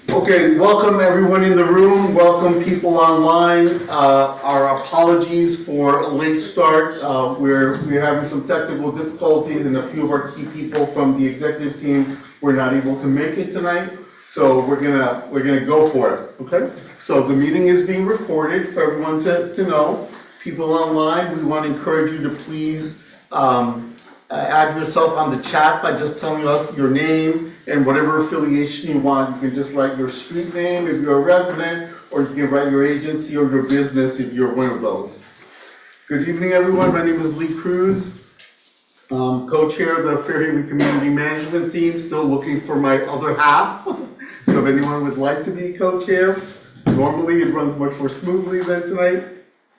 Okay, welcome everyone in the room, welcome people online. Our apologies for a late start. We're having some technical difficulties and a few of our key people from the executive team were not able to make it tonight. So we're gonna go for it, okay? So the meeting is being recorded for everyone to know. People online, we want to encourage you to please add yourself on the chat by just telling us your name and whatever affiliation you want. You can just write your street name if you're a resident, or you can write your agency or your business if you're one of those. Good evening, everyone. My name is Lee Cruz. Co-chair of the Fairhaven Community Management Team, still looking for my other half. So if anyone would like to be co-chair, normally it runs much more smoothly than tonight.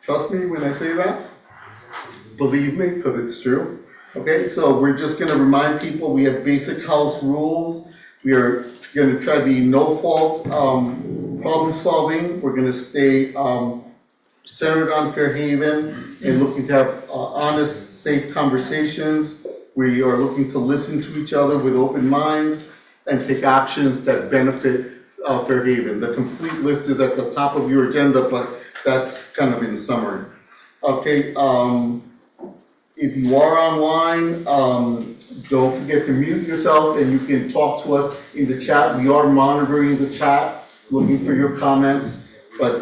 Trust me when I say that. Believe me, because it's true. Okay, so we're just going to remind people we have basic house rules. We are going to try to be no fault problem solving. We're going to stay centered on Fairhaven and looking to have honest, safe conversations. We are looking to listen to each other with open minds and take actions that benefit Fairhaven. The complete list is at the top of your agenda, but that's kind of in summary. Okay. If you are online, don't forget to mute yourself and you can talk to us in the chat. We are monitoring the chat, looking for your comments, but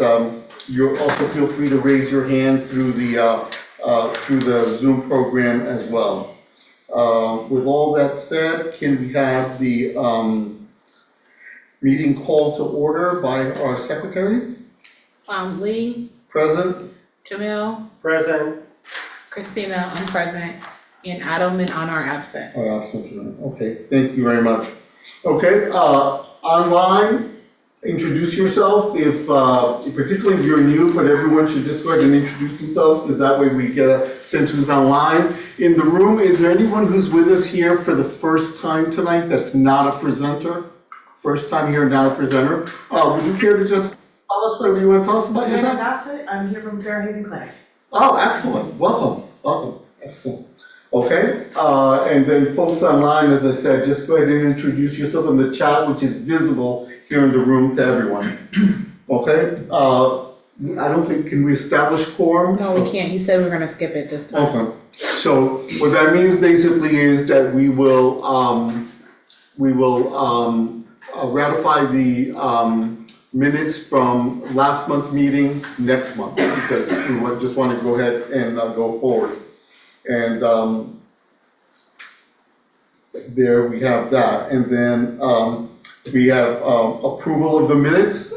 you also feel free to raise your hand through the Zoom program as well. With all that said, can we have the meeting call to order by our secretary? Lee. Present. Jamil. Present. Christina, I'm present, and Adelman on our absent. Our absent, okay, thank you very much. Okay, online, introduce yourself, if particularly if you're new, but everyone should just go ahead and introduce themselves, because that way we get a sense who's online. In the room, is there anyone who's with us here for the first time tonight that's not a presenter? First time here, not a presenter? Would you care to just tell us whatever you want to tell us about yourself? I'm here from Fairhaven Clinic. Oh, excellent. Welcome. Excellent. Okay. And then folks online, as I said, just go ahead and introduce yourself in the chat, which is visible here in the room to everyone. Okay. I don't think, can we establish quorum? No, we can't. You said we were going to skip it this time. Okay. So what that means basically is that we will ratify the minutes from last month's meeting next month, because we just want to go ahead and go forward. And there we have that. And then we have approval of the minutes.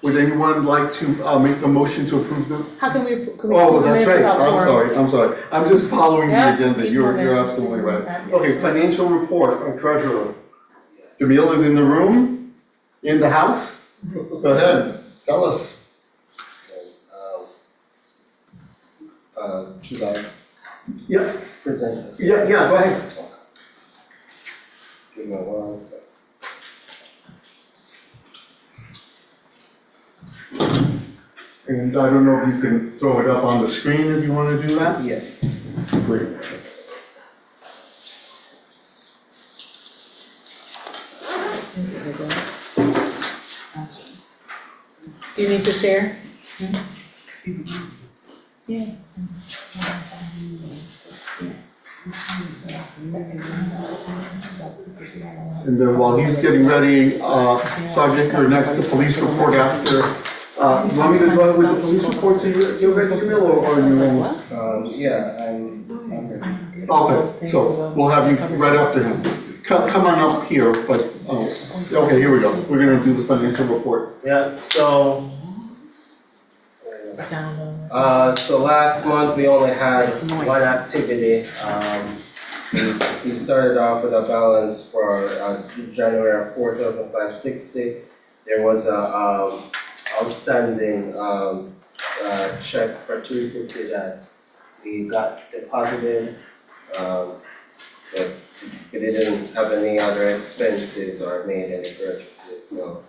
Would anyone like to make a motion to approve them? How can we Oh, approve the that's minutes right. without quorum? I'm sorry. I'm just following the agenda. keep You're moving. absolutely right. Okay, financial report, our treasurer. Jamil is in the room, in the house. Go ahead, tell us. Should I Yeah, present this? yeah, go ahead. Give me 1 second. And I don't know if you can throw it up on the screen if you want to do that. Yes. Great. Do you need to share? Yeah. And then while he's getting ready, Sergeant, you're next, the police report after. You want me to go with the police report to you ready, Jamil, or you? Yeah, I'm ready. Okay, so we'll have you right after him. Come on up here, but, okay, here we go. We're gonna do the financial report. Yeah, so last month we only had one activity. We started off with a balance for January of 4,560. There was a outstanding check for 250 that we got deposited. But we didn't have any other expenses or made any purchases, so.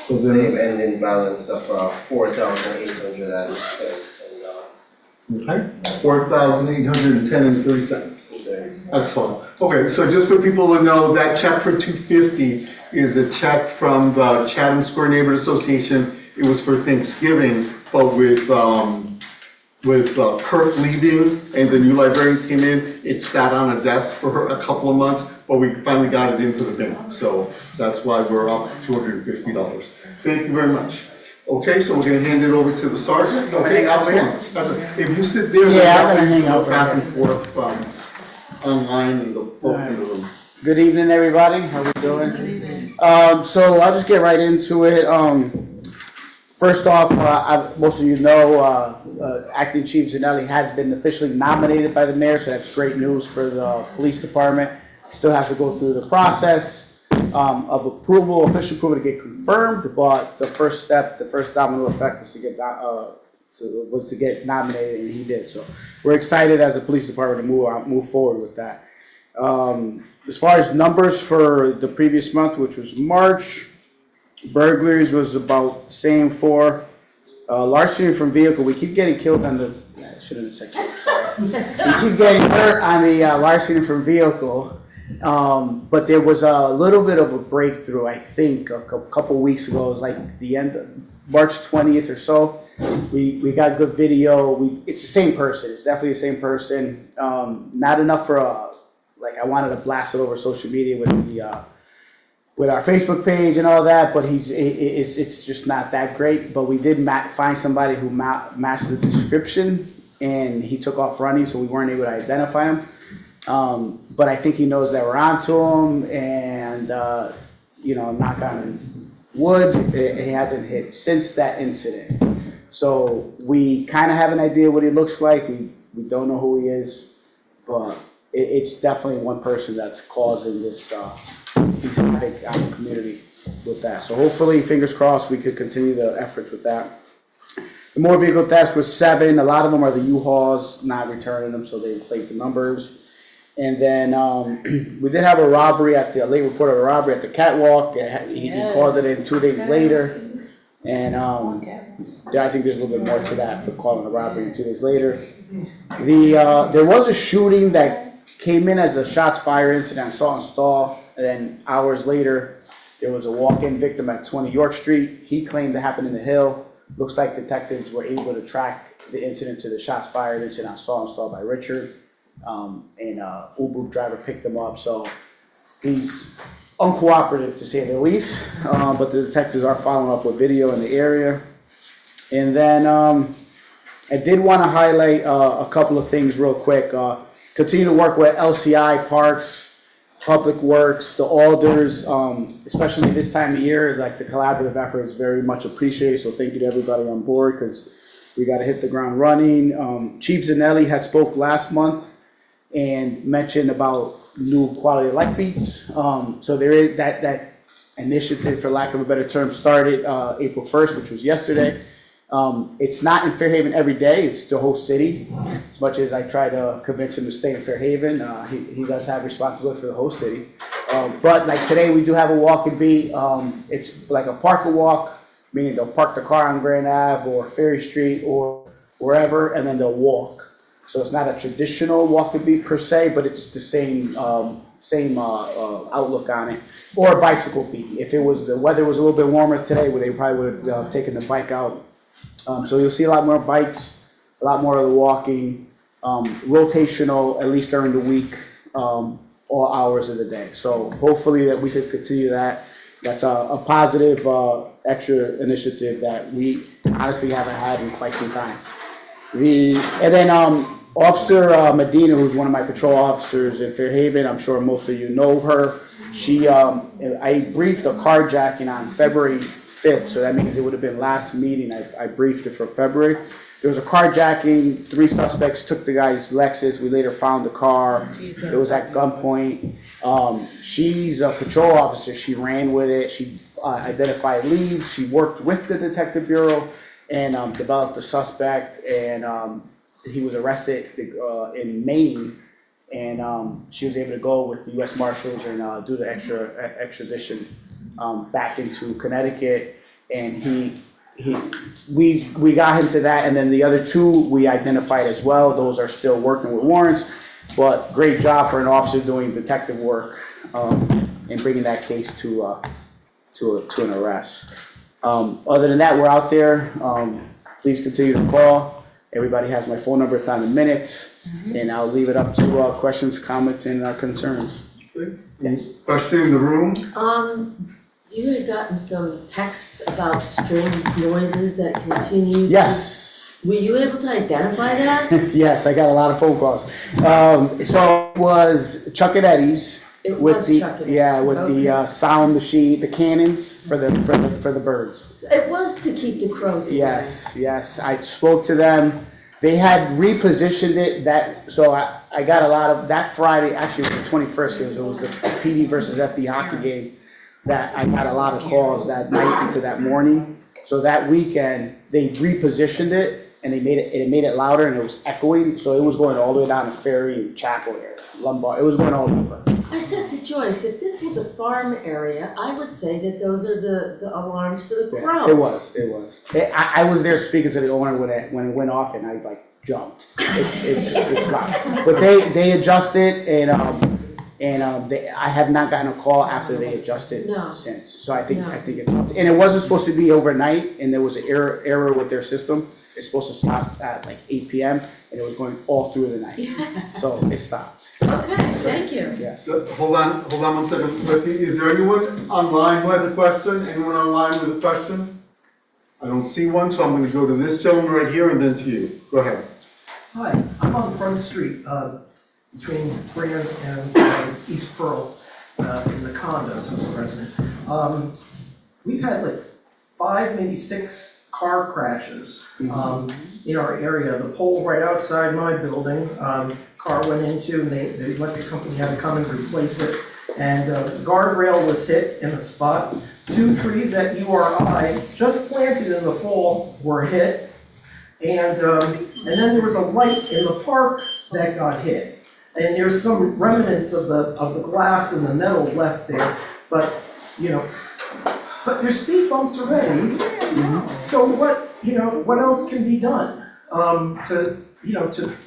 So then, Same ending balance of $4,810. Okay, 4,810.03. Excellent. Okay, so just for people to know, that check for 250 is a check from the Chatham Square Neighborhood Association. It was for Thanksgiving, but with Kirk leaving and the new librarian came in, it sat on a desk for a couple of months, but we finally got it into the bank. So that's why we're up $250. Thank you very much. Okay, so we're gonna hand it over to the sergeant. Okay, excellent. If you sit there, Yeah, I'm gonna hang out back right and forth online and the folks in the room. Good evening, everybody. How we doing? Good evening. So I'll just get right into it. First off, most of you know, Acting Chief Zanelli has been officially nominated by the mayor, so that's great news for the police department. Still has to go through the process of approval, official approval to get confirmed, but the first step, the first domino effect was to get nominated, and he did. So we're excited as a police department to move forward with that. As far as numbers for the previous month, which was March, burglaries was about the same for. Larceny from vehicle, we keep getting killed on the, I shouldn't have said killed, sorry. We keep getting hurt on the larceny from vehicle. But there was a little bit of a breakthrough, I think, a couple weeks ago. It was like the end of March 20th or so. We got good video. It's the same person. It's definitely the same person. Not enough for like I wanted to blast it over social media with our Facebook page and all that, but it's just not that great. But we did find somebody who matched the description, and he took off running, so we weren't able to identify him. But I think he knows that we're onto him, and knock on wood, it hasn't hit since that incident. So we kind of have an idea what he looks like. We don't know who he is, but it's definitely one person that's causing this havoc out in the community with that. So hopefully, fingers crossed, we could continue the efforts with that. The motor vehicle theft was 7. A lot of them are the U-Hauls not returning them, so they inflate the numbers. And then we did have a robbery a late report of a robbery at the catwalk. He called it in 2 days later. And I think there's a little bit more to that for calling a robbery 2 days later. There was a shooting that came in as a shots fired incident on Salt and Stall. And then hours later, there was a walk-in victim at 20 York Street. He claimed it happened in the Hill. Looks like detectives were able to track the incident to the shots fired incident on Salt and Stall by Richard. And Uber driver picked him up, so he's uncooperative to say the least, but the detectives are following up with video in the area. And then I did want to highlight a couple of things real quick. Continue to work with LCI, Parks, Public Works, the Alders, especially this time of year. Like, the collaborative effort is very much appreciated, so thank you to everybody on board, because we got to hit the ground running. Chief Zanelli had spoke last month and mentioned about new quality of life beats. So there is that initiative, for lack of a better term, started April 1st, which was yesterday. It's not in Fairhaven every day, it's the whole city. As much as I try to convince him to stay in Fairhaven, he does have responsibility for the whole city. But like today, we do have a walk and beat. It's like a park and walk, meaning they'll park the car on Grand Ave or Ferry Street or wherever, and then they'll walk. So it's not a traditional walk and beat per se, but it's the same outlook on it. Or a bicycle beat. If the weather was a little bit warmer today, they probably would have taken the bike out. So you'll see a lot more bikes, a lot more of the walking, rotational, at least during the week, all hours of the day. So hopefully that we could continue that. That's a positive extra initiative that we honestly haven't had in quite some time. Officer Medina, who's one of my patrol officers in Fairhaven, I'm sure most of you know her. I briefed a carjacking on February 5th, so that means it would have been last meeting. I briefed it for February. There was a carjacking. 3 suspects took the guy's Lexus. We later found the car. It was at gunpoint. She's a patrol officer. She ran with it. She identified leads. She worked with the detective bureau and developed the suspect. And he was arrested in Maine. And she was able to go with the U.S. Marshals and do the extradition back into Connecticut. And he we got him to that, and then the other two we identified as well. Those are still working with warrants, but great job for an officer doing detective work and bringing that case to an arrest. Other than that, we're out there. Please continue to call. Everybody has my phone number, time and minutes, and I'll leave it up to questions, comments, and concerns. Yes. Question in the room? You had gotten some texts about strange noises that continued. Yes. Were you able to identify that? Yes, I got a lot of phone calls. So it was Chuck and Eddie's. It With was the, Chuck and yeah, Eddie's. with Okay. the sound machine, the cannons for the birds. It was to keep the crows away. Yes, I spoke to them. They had repositioned it so I got a lot of, that Friday, actually it was the 21st, because it was the PD versus FD hockey game, that I got a lot of calls that night into that morning. So that weekend, they repositioned it, and it made it louder, and it was echoing, so it was going all the way down to Ferry and Chapel area, Lombard, it was going all over. I said to Joyce, if this was a farm area, I would say that those are the alarms for the Yeah, crows. it was. I was there speaking to the owner when it went off, and I like jumped. It's loud. But they adjusted, and I have not gotten a call after they adjusted No. since. So I think No. it's, and it wasn't supposed to be overnight, and there was an error with their system. It's supposed to stop at like 8 p.m. and it was going all through the night. So it stopped. Okay, thank you. Yes. Hold on 1 second. Let's see, is there anyone online who has a question? Anyone online with a question? I don't see one, so I'm gonna go to this gentleman right here and then to you. Go ahead. Hi, I'm on Front Street, between Brigham and East Pearl, in the condos of the resident. We've had like 5, maybe 6 car crashes, in our area. The pole right outside my building, car went into, and the electric company had to come and replace it. And the guardrail was hit in the spot. 2 trees at URI, just planted in the fall, were hit. And then there was a light in the park that got hit. And there's some remnants of the glass and the metal left there, but there's speed bumps already. So what else can be done to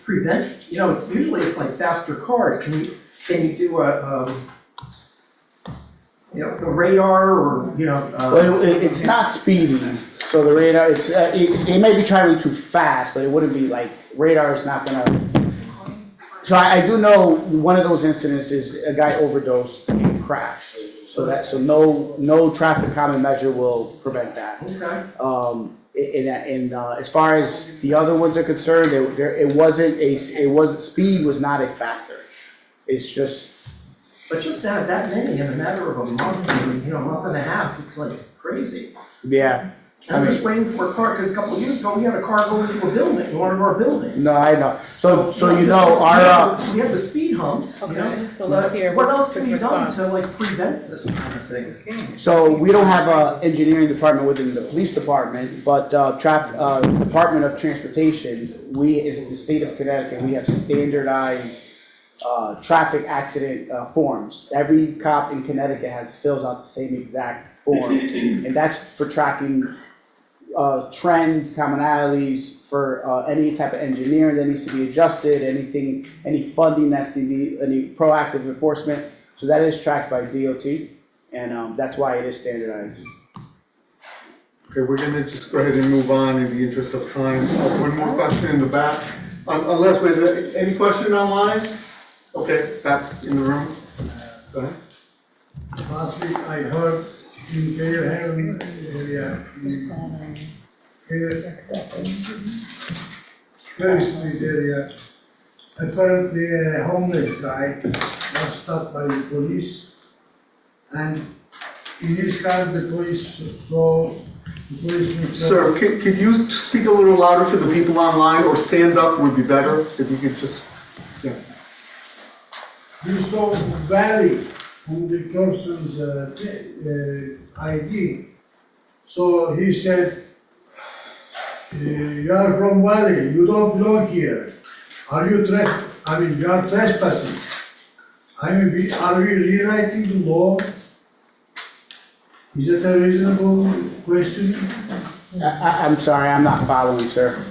prevent? Usually it's like faster cars. Can you do the radar or Well, it's not speeding, so the radar, it may be traveling too fast, but it wouldn't be like, radar is not gonna. So I do know one of those incidents is a guy overdosed and crashed, so no traffic calming measure will prevent that. Okay. And as far as the other ones are concerned, speed was not a factor. It's just. But just to have that many in a matter of a month, month and a half, it's like crazy. Yeah. I'm just waiting for a car, because a couple of years ago, we had a car go into a building, one of our buildings. No, I know. So We have the speed humps, Okay, so let's hear What else can his be done response. to like prevent this kind of thing? So we don't have a engineering department within the police department, but Department of Transportation, as the state of Connecticut, we have standardized traffic accident forms. Every cop in Connecticut fills out the same exact form, and that's for tracking trends, commonalities, for any type of engineering that needs to be adjusted, any funding that's needed, any proactive enforcement. So that is tracked by DOT, and that's why it is standardized. Okay, we're gonna just go ahead and move on in the interest of time. One more question in the back. Unless, was there any question online? Okay, back in the room. Go ahead. Last week I heard in Fairhaven area, Ferry Street area, apparently a homeless guy was stopped by the police, and in his car the police saw the policeman. Sir, could you speak a little louder for the people online, or stand up would be better, if you could just, yeah. He saw Valley on the person's ID. So he said, you are from Valley, you don't belong here. Are you you are trespassing. Are we rewriting the law? Is it a reasonable question? I'm sorry, I'm not following, sir.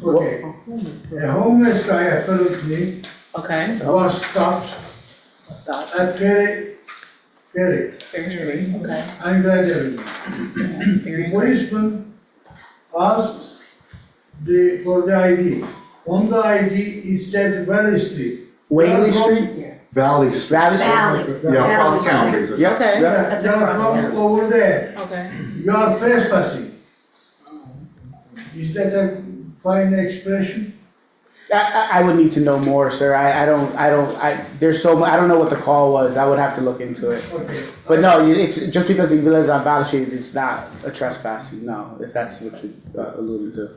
Okay. A homeless guy apparently Okay, was stopped stop. at Ferry Okay. and gradually. The policeman asked for the ID. On the ID, it said Valley Street. Whaley Street? Valley Street. Valley Street? Valley. Yeah, across town, basically. Yep, Okay. yep. That's You are across from town. over there. Okay. You are trespassing. Is that a fine expression? I would need to know more, sir. There's so much, I don't know what the call was. I would have to look into it. Okay. But no, it's, just because he lives on Valley Street, it's not a trespassing, no, if that's what you're alluding to.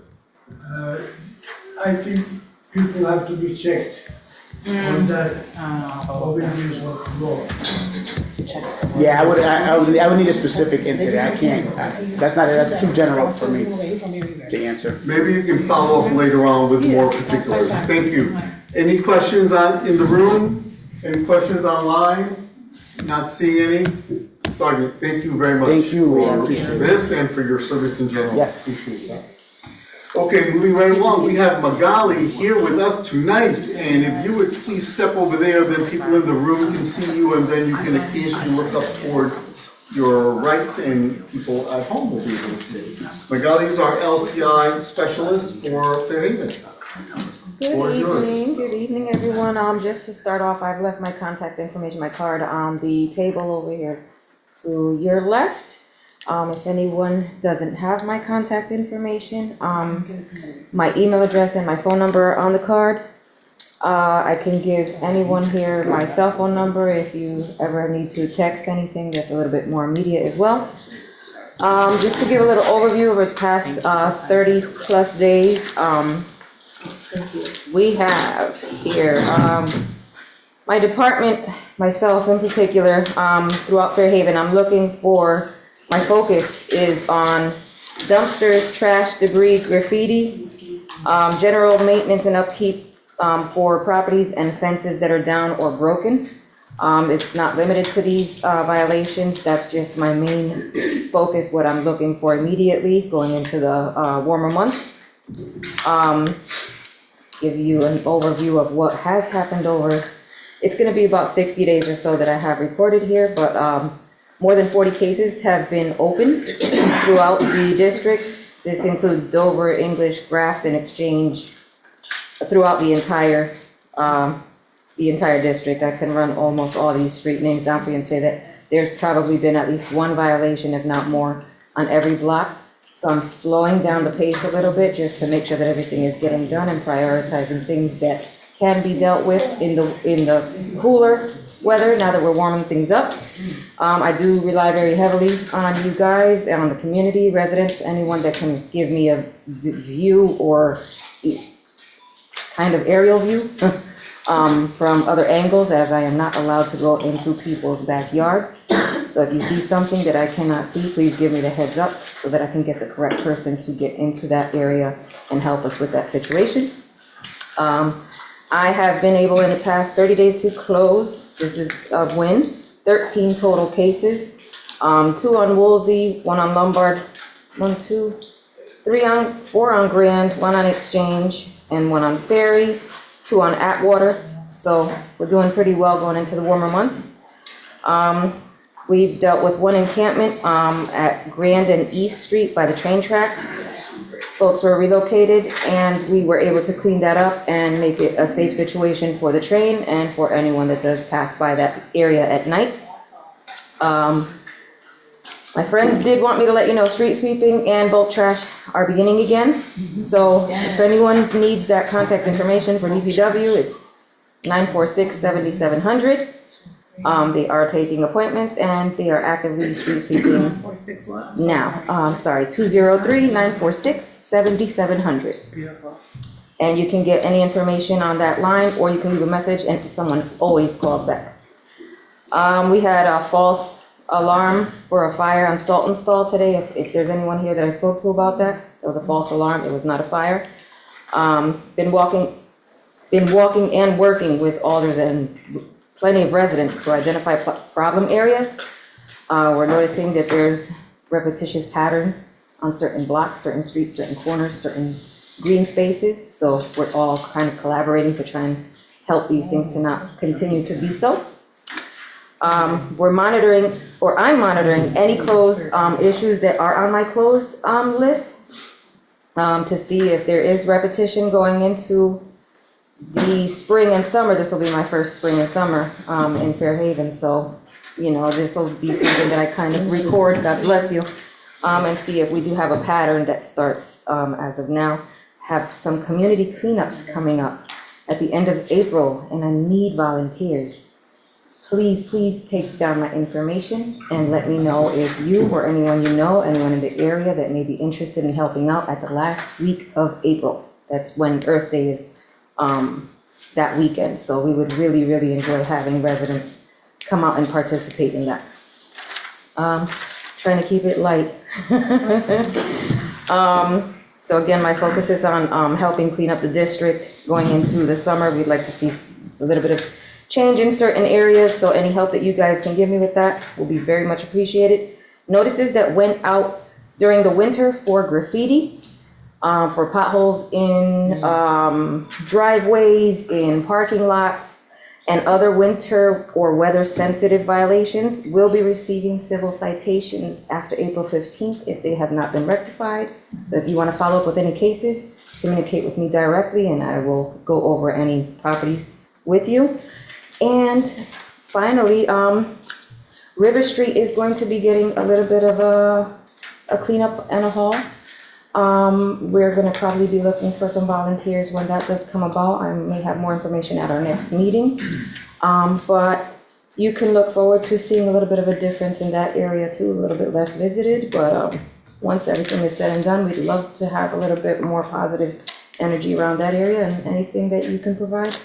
I think people have to be checked on that obedience of law. Yeah, I would need a specific incident. I can't, that's too general for me to answer. Maybe you can follow up later on with more particulars. Thank you. Any questions in the room? Any questions online? Not seeing any? Sergeant, thank you very much. Thank you. For this and for your service in general. Yes. Appreciate that. Okay, moving right along, we have Magali here with us tonight, and if you would please step over there, then people in the room can see you, and then you can occasionally look up toward your right, and people at home will be able to see. Magali is our LCI specialist for Fairhaven. Floor is yours. Good evening, everyone. Just to start off, I've left my contact information, my card on the table over here to your left. If anyone doesn't have my contact information, my email address and my phone number are on the card. I can give anyone here my cell phone number if you ever need to text anything that's a little bit more immediate as well. Just to give a little overview over the past 30 plus days, we have here my department, myself in particular, throughout Fairhaven, I'm looking for, my focus is on dumpsters, trash, debris, graffiti, general maintenance and upkeep for properties and fences that are down or broken. It's not limited to these violations, that's just my main focus, what I'm looking for immediately going into the warmer months. Give you an overview of what has happened over, it's gonna be about 60 days or so that I have reported here, but more than 40 cases have been opened throughout the district. This includes Dover, English, Grafton, Exchange, throughout the entire district. I can run almost all these street names down for you and say that there's probably been at least one violation, if not more, on every block. So I'm slowing down the pace a little bit just to make sure that everything is getting done and prioritizing things that can be dealt with in the cooler weather now that we're warming things up. I do rely very heavily on you guys and on the community, residents, anyone that can give me a view or kind of aerial view from other angles, as I am not allowed to go into people's backyards. So if you see something that I cannot see, please give me the heads up so that I can get the correct person to get into that area and help us with that situation. I have been able in the past 30 days to close, this is a win, 13 total cases, 2 on Woolsey, 1 on Lombard, 4 on Grand, 1 on Exchange, and 1 on Ferry, 2 on Atwater. So we're doing pretty well going into the warmer months. We've dealt with 1 encampment at Grand and East Street by the train tracks. Folks were relocated and we were able to clean that up and make it a safe situation for the train and for anyone that does pass by that area at night. My friends did want me to let you know street sweeping and bulk trash are beginning again. So if anyone needs that contact information for DPW, it's 946-7700. They are taking appointments and they are actively street sweeping now. 203-946-7700. Beautiful. And you can get any information on that line or you can leave a message and someone always calls back. We had a false alarm for a fire on Salton Stall today. If there's anyone here that I spoke to about that, it was a false alarm. It was not a fire. Been walking and working with alders and plenty of residents to identify problem areas. We're noticing that there's repetitious patterns on certain blocks, certain streets, certain corners, certain green spaces. So we're all kind of collaborating to try and help these things to not continue to be so. We're monitoring, or I'm monitoring, any closed issues that are on my closed list to see if there is repetition going into the spring and summer. This will be my first spring and summer in Fairhaven, so, you know, this will be something that I kind of record, God bless you, and see if we do have a pattern that starts as of now. Have some community cleanups coming up at the end of April, and I need volunteers. Please take down my information and let me know if you or anyone you know, anyone in the area that may be interested in helping out at the last week of April. That's when Earth Day is that weekend. So we would really enjoy having residents come out and participate in that. Trying to keep it light. So again, my focus is on helping clean up the district. Going into the summer, we'd like to see a little bit of change in certain areas, so any help that you guys can give me with that will be very much appreciated. Notices that went out during the winter for graffiti, for potholes in driveways, in parking lots, and other winter or weather-sensitive violations will be receiving civil citations after April 15th if they have not been rectified. So if you want to follow up with any cases, communicate with me directly and I will go over any properties with you. And finally, River Street is going to be getting a little bit of a cleanup and a haul. We're going to probably be looking for some volunteers when that does come about. I may have more information at our next meeting. But you can look forward to seeing a little bit of a difference in that area too, a little bit less visited. But once everything is said and done, we'd love to have a little bit more positive energy around that area, and anything that you can provide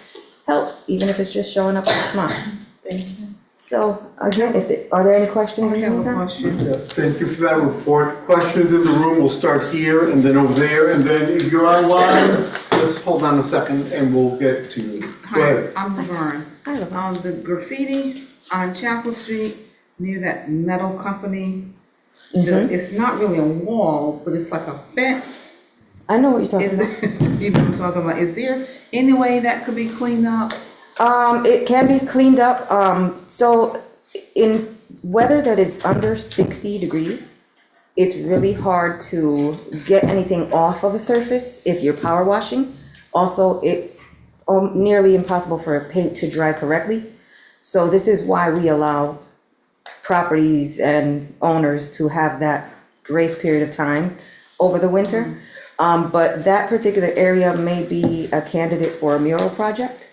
helps, even if it's just showing up with a smile. Thank you. So again, are there any questions I in the have a meantime? question. Yeah, thank you for that report. Questions in the room, we'll start here and then over there, and then if you're online, just hold on a second and we'll get to you. Go Hi, ahead. I'm Laverne. The graffiti on Chapel Street near that metal company, it's not really a wall, but it's like a fence. I know what you're talking Is about. it, you know what I'm talking about? Is there any way that could be cleaned up? It can be cleaned up. So in weather that is under 60 degrees, it's really hard to get anything off of a surface if you're power washing. Also, it's nearly impossible for a paint to dry correctly. So this is why we allow properties and owners to have that grace period of time over the winter. But that particular area may be a candidate for a mural project.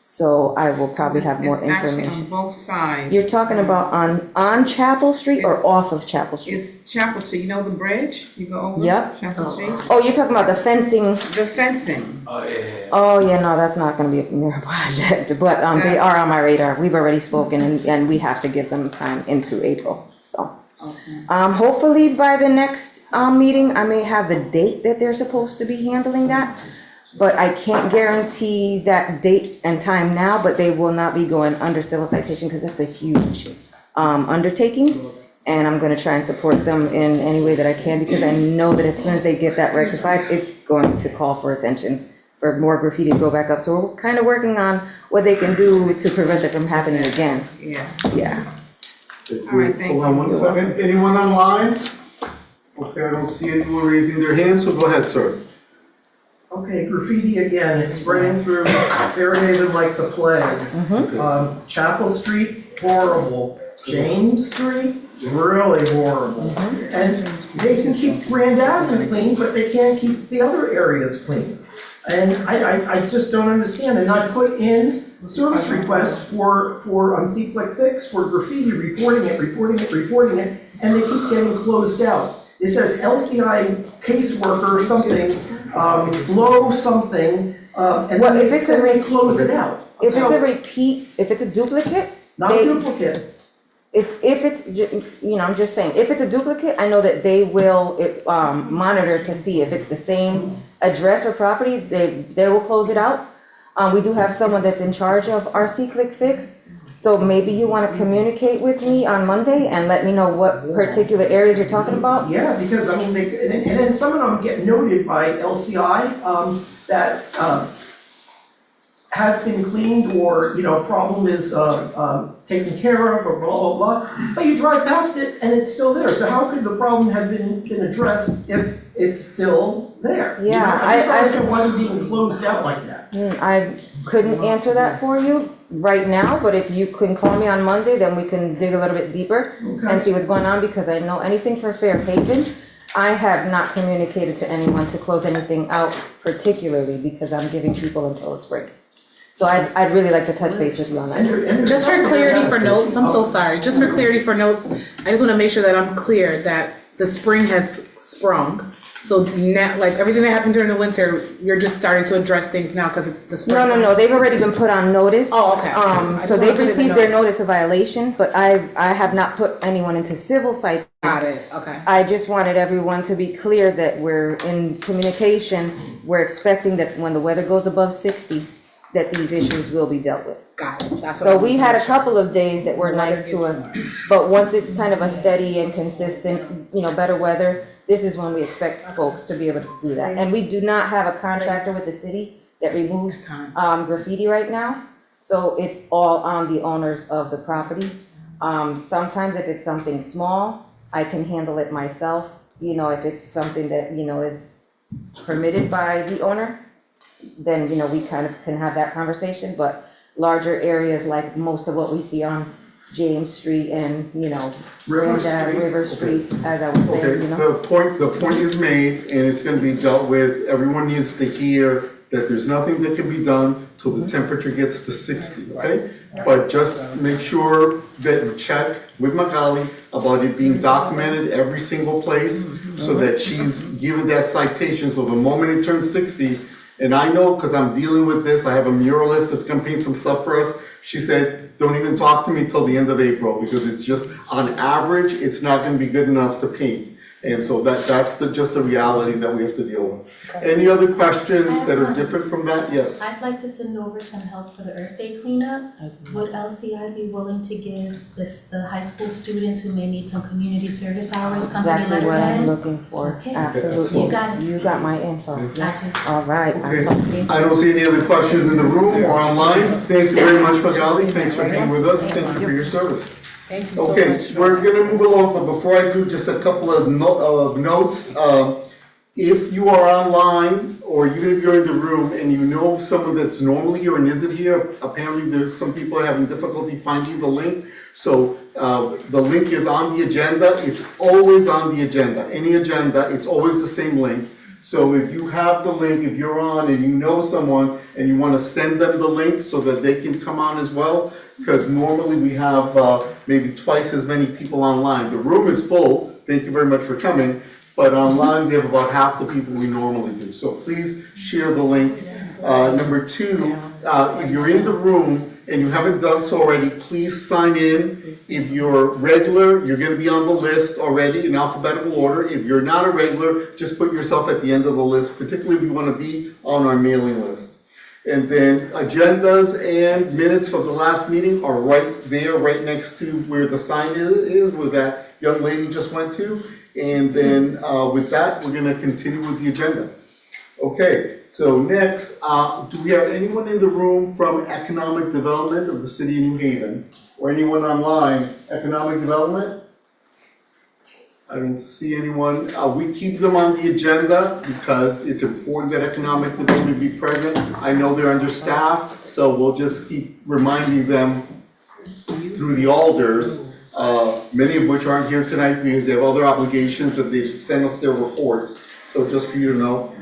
So I will probably have more It's actually information. on both sides. You're talking about on Chapel Street or off of Chapel Street? It's Chapel Street, you know the bridge? You go over Yep. Chapel Street? Oh, you're talking about the fencing? The fencing. Oh, yeah, no, that's not gonna be a mural project, but they are on my radar. We've already spoken and we have to give them time into April, so. Okay. Hopefully by the next meeting, I may have the date that they're supposed to be handling that. But I can't guarantee that date and time now, but they will not be going under civil citation because it's a huge undertaking. And I'm gonna try and support them in any way that I can because I know that as soon as they get that rectified, it's going to call for attention for more graffiti to go back up. So we're kind of working on what they can do to prevent it from happening again. Yeah. Yeah. All right, thank Hold on one second. Anyone online? Okay, I don't see anyone raising their hand, so go ahead, sir. Okay, graffiti again, it's spreading through Fairhaven like the plague. Chapel Street, horrible. James Street, really horrible. And they can keep Grand Avenue clean, but they can't keep the other areas clean. And I just don't understand. And I put in service requests for on C-Flick Fix for graffiti, reporting it, and they keep getting closed out. It says LCI caseworker something, flow something, and Well, then if it's a they close it out. If it's So, a repeat, if it's a duplicate, not a duplicate. if it's, you know, I'm just saying, if it's a duplicate, I know that they will monitor to see if it's the same address or property, they will close it out. We do have someone that's in charge of our C-Click Fix, So maybe you want to communicate with me on Monday and let me know what particular areas you're talking about? Yeah, because I mean, and then some of them get noted by LCI, that, has been cleaned or, problem is, taken care of or blah, blah, blah. But you drive past it and it's still there. So how could the problem have been addressed if it's still there? Yeah, I just don't understand why they're being closed out like that. I couldn't answer that for you right now, but if you can call me on Monday, then we can dig a little bit deeper and see what's going on, because I know anything for Fairhaven, I have not communicated to anyone to close anything out particularly because I'm giving people until the spring. So I'd really like to touch base with you on that. Just for clarity for notes, I'm so sorry, just for clarity for notes, I just wanna make sure that I'm clear that the spring has sprung. So now, like, everything that happened during the winter, you're just starting to address things now because it's the spring. No, they've already been put on notice. Oh, okay. So they've received their notice of violation, but I have not put anyone into civil site. Got it, okay. I just wanted everyone to be clear that we're in communication. We're expecting that when the weather goes above 60, that these issues will be dealt with. Got it. That's what So I we wanted to had a make sure. couple of days that were nice to us, but once it's kind of a steady and consistent, better weather, this is when we expect folks to be able to do that. And we do not have a contractor with the city that removes graffiti right now, so it's all on the owners of the property. Sometimes if it's something small, I can handle it myself. If it's something that, is permitted by the owner, then, we kind of can have that conversation, but larger areas like most of what we see on James Street and, River Street, as I was saying, Okay, the point is made, and it's gonna be dealt with. Everyone needs to hear that there's nothing that can be done till the temperature gets to 60, okay? But just make sure that you check with Magali about it being documented every single place, so that she's given that citation, so the moment it turns 60, and I know, because I'm dealing with this, I have a muralist that's gonna paint some stuff for us. She said, don't even talk to me till the end of April, because it's just, on average, it's not gonna be good enough to paint. And so that's just the reality that we have to deal with. Any other questions that are different from that? Yes. I'd like to send over some help for the Earth Day cleanup. Would LCI be willing to give the high school students who may need some community service hours company exactly what I'm letterhead? looking for. Okay. Absolutely. You got it. You got my info. Got you. All right. Okay. I'll talk to you. I don't see any other questions in the room or online. Thank you very much, Magali. Thanks for being with us. Thank you for your service. Thank you so much. Okay, we're gonna move along, but before I do, just a couple of notes. If you are online, or even if you're in the room and you know someone that's normally here and isn't here, apparently there's some people are having difficulty finding the link. So the link is on the agenda. It's always on the agenda. Any agenda, it's always the same link. So if you have the link, if you're on and you know someone and you want to send them the link so that they can come on as well, because normally we have maybe twice as many people online. The room is full. Thank you very much for coming. But online, we have about half the people we normally do. So please share the link. Number two, if you're in the room and you haven't done so already, please sign in. If you're regular, you're going to be on the list already in alphabetical order. If you're not a regular, just put yourself at the end of the list, particularly if you want to be on our mailing list. And then agendas and minutes from the last meeting are right there, right next to where the sign is where that young lady just went to. And then with that, we're going to continue with the agenda. Okay, so next, do we have anyone in the room from Economic Development of the City of New Haven? Or anyone online, Economic Development? I don't see anyone. We keep them on the agenda because it's important that Economic Development be present. I know they're understaffed, so we'll just keep reminding them through the alders, many of which aren't here tonight because they have other obligations that they send us their reports. So just for you to know.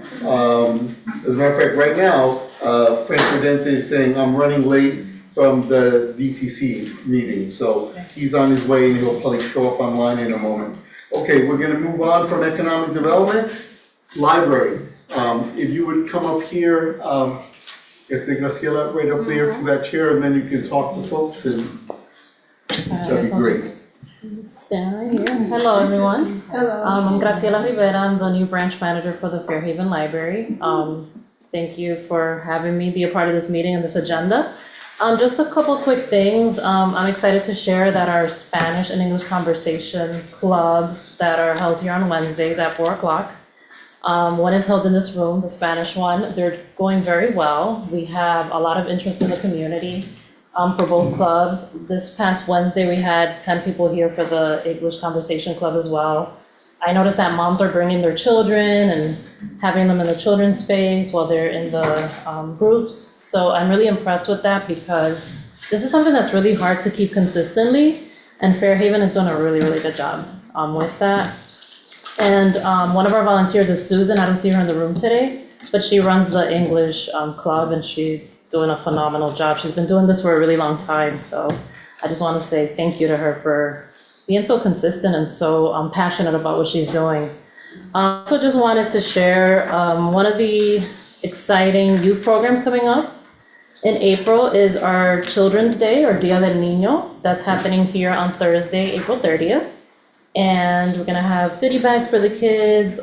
As a matter of fact, right now, Frank Redente is saying, I'm running late from the DTC meeting. So he's on his way and he'll probably show up online in a moment. Okay, we're going to move on from Economic Development. Library. If you would come up here, if they Graciela right up there to that chair, and then you can talk to folks, and that'd be great. Stand right here. Hello, everyone. Hello. I'm Graciela Rivera. I'm the new branch manager for the Fairhaven Library. Thank you for having me be a part of this meeting and this agenda. Just a couple quick things. I'm excited to share that our Spanish and English conversation clubs that are held here on Wednesdays at 4 o'clock. One is held in this room, the Spanish one. They're going very well. We have a lot of interest in the community for both clubs. This past Wednesday, we had 10 people here for the English conversation club as well. I noticed that moms are bringing their children and having them in the children's space while they're in the groups. So I'm really impressed with that because this is something that's really hard to keep consistently, and Fairhaven has done a really, really good job with that. And one of our volunteers is Susan. I don't see her in the room today, but she runs the English club, and she's doing a phenomenal job. She's been doing this for a really long time, so I just want to say thank you to her for being so consistent and so passionate about what she's doing. I also just wanted to share one of the exciting youth programs coming up. In April is our Children's Day, or Dia del Niño. That's happening here on Thursday, April 30th. And we're gonna have goodie bags for the kids.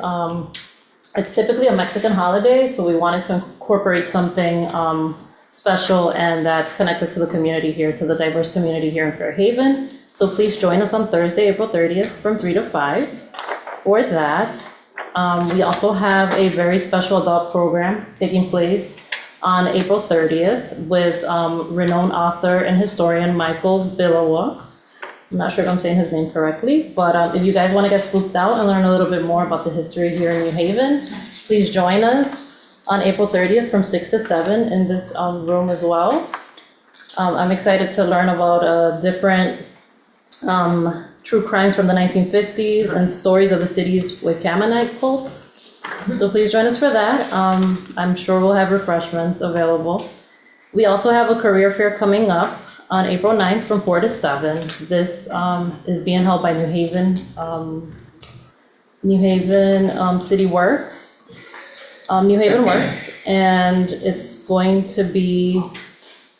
It's typically a Mexican holiday, so we wanted to incorporate something special and that's connected to the community here, to the diverse community here in Fairhaven. So please join us on Thursday, April 30th from 3 to 5 for that. We also have a very special adult program taking place on April 30th with renowned author and historian Michael Bilowa. I'm not sure if I'm saying his name correctly, but if you guys want to get spooked out and learn a little bit more about the history here in New Haven, please join us on April 30th from 6 to 7 in this room as well. I'm excited to learn about different true crimes from the 1950s and stories of the city's with Canaanite cults. So please join us for that. I'm sure we'll have refreshments available. We also have a career fair coming up on April 9th from 4 to 7. This is being held by New Haven City Works, New Haven Works, and it's going to be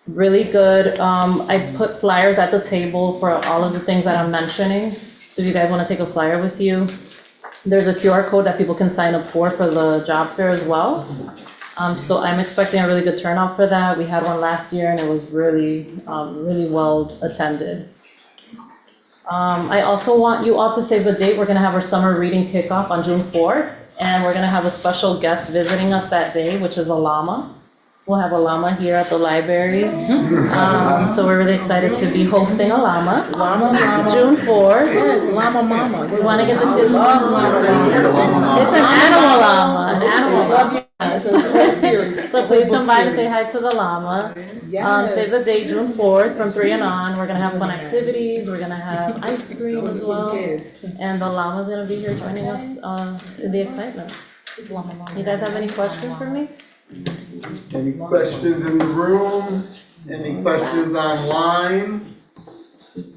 really good. I put flyers at the table for all of the things that I'm mentioning. So if you guys want to take a flyer with you, there's a QR code that people can sign up for the job fair as well. So I'm expecting a really good turnout for that. We had one last year and it was really, really well attended. I also want you all to save the date. We're gonna have our summer reading kickoff on June 4th, and we're gonna have a special guest visiting us that day, which is a llama. We'll have a llama here at the library. So we're really excited to be hosting a llama. June 4th. Yes, llama mama. We want to get the kids. Llama. It's an animal llama. An animal llama. Yes. So please come by and say hi to the llama. Save the date, June 4th from 3 and on. We're going to have fun activities. We're going to have ice cream as well. And the llama's going to be here joining us in the excitement. You guys have any questions for me? Any questions in the room? Any questions online?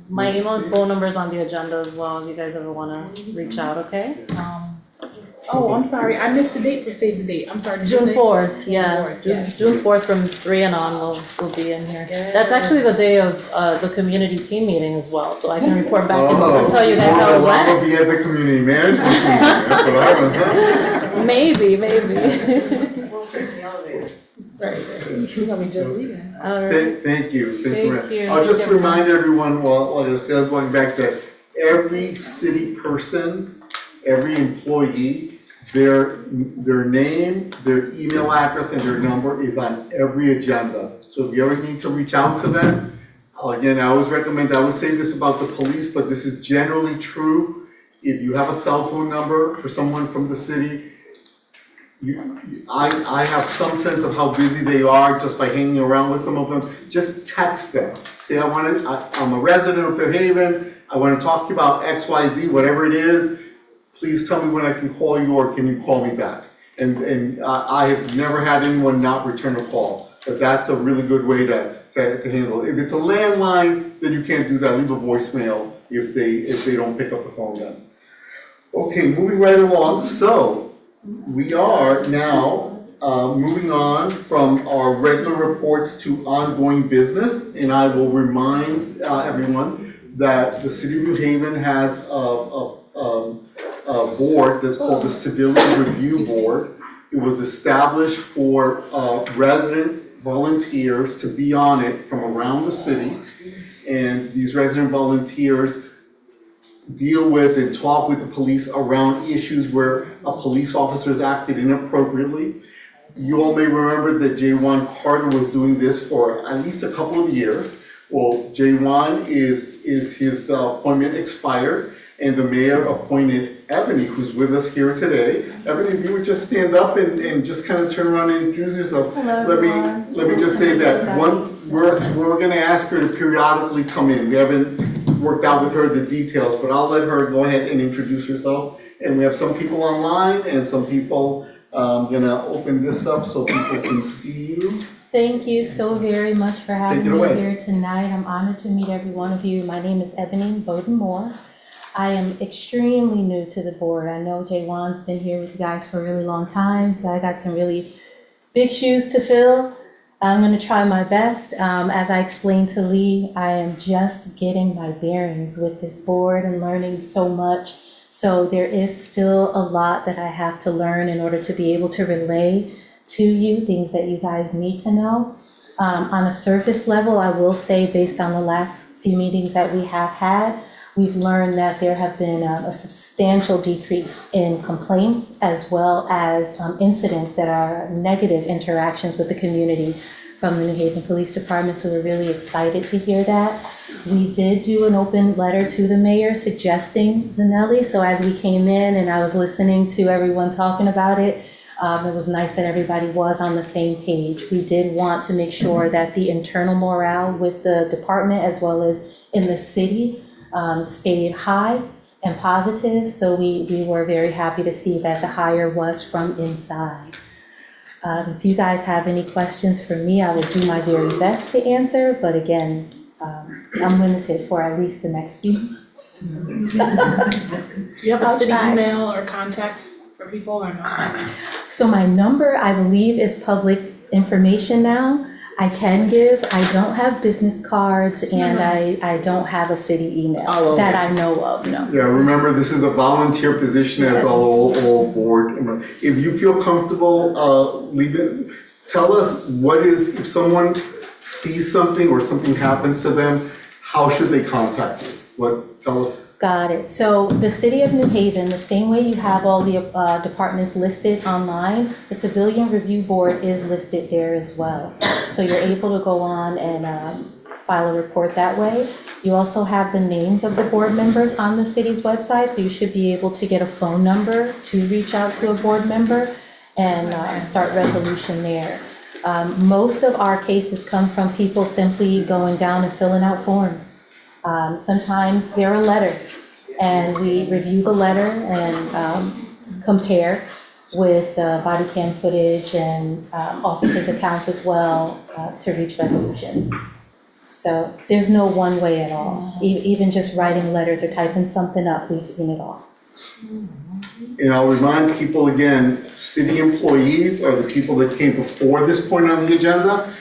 My email and phone number is on the agenda as well, if you guys ever want to reach out, okay? Oh, I'm sorry, I missed the date for save the date. I'm sorry. did you June say? 4th, yeah. June 4th from 3 and on, we'll be in here. That's actually the day of the community team meeting as well, so I can report back and tell you guys how it Llama went. be at the community management meeting. That's what I was. Maybe. Right. You're gonna be just leaving. All right. Thank you. Thank you. I'll just Thank you, remind everyone while your scale's going back that every city person, every employee, their name, their email address, and their number is on every agenda. So if you ever need to reach out to them, again, I always recommend, I always say this about the police, but this is generally true. If you have a cell phone number for someone from the city, I have some sense of how busy they are just by hanging around with some of them. Just text them. Say, I'm a resident of Fairhaven. I want to talk to you about X, Y, Z, whatever it is. Please tell me when I can call you, or can you call me back? And I have never had anyone not return a call. But that's a really good way to handle it. If it's a landline, then you can't do that. Leave a voicemail if they don't pick up the phone then. Okay, moving right along. So we are now moving on from our regular reports to ongoing business, and I will remind everyone that the City of New Haven has a board that's called the Civilian Review Board. It was established for resident volunteers to be on it from around the city. And these resident volunteers deal with and talk with the police around issues where a police officer has acted inappropriately. You all may remember that J1 Carter was doing this for at least a couple of years. Well, J1 is his appointment expired, and the mayor appointed Ebony, who's with us here today. Ebony, if you would just stand up and just kind of turn around and introduce yourself. Hello, Let me just say that we're gonna ask her to periodically come in. We haven't worked out with her the details, but I'll let her go ahead and introduce herself. And we have some people online and some people, I'm gonna open this up so people can see you. Thank you so very much for having Take it me away. here tonight. I'm honored to meet every one of you. My name is Ebony Bowden-Moore. I am extremely new to the board. I know Jaywan's been here with you guys for a really long time, so I got some really big shoes to fill. I'm going to try my best. As I explained to Lee, I am just getting my bearings with this board and learning so much. So there is still a lot that I have to learn in order to be able to relay to you things that you guys need to know. On a surface level, I will say, based on the last few meetings that we have had, we've learned that there have been a substantial decrease in complaints as well as incidents that are negative interactions with the community from the New Haven Police Department, so we're really excited to hear that. We did do an open letter to the mayor suggesting Zanelli, so as we came in and I was listening to everyone talking about it, it was nice that everybody was on the same page. We did want to make sure that the internal morale with the department as well as in the city stayed high and positive, so we were very happy to see that the hire was from inside. If you guys have any questions for me, I will do my very best to answer, but again, I'm limited for at least the next few months. Do you have a I'll city try. email or contact for people or no? So my number, I believe, is public information now. I can give, I don't have business cards and I don't have a city email Oh, okay. that I know of, no. Yeah, remember, this is a volunteer position as Yes. all board. If you feel comfortable, leave it, tell us if someone sees something or something happens to them, how should they contact you? Tell us. Got it. So the city of New Haven, the same way you have all the departments listed online, the Civilian Review Board is listed there as well. So you're able to go on and file a report that way. You also have the names of the board members on the city's website, so you should be able to get a phone number to reach out to a board member and start resolution there. Most of our cases come from people simply going down and filling out forms. Sometimes there are letters, and we review the letter and compare with body cam footage and officers' accounts as well to reach resolution. So there's no one way at all. Even just writing letters or typing something up, we've seen it all. And I'll remind people again, city employees are the people that came before this point on the agenda.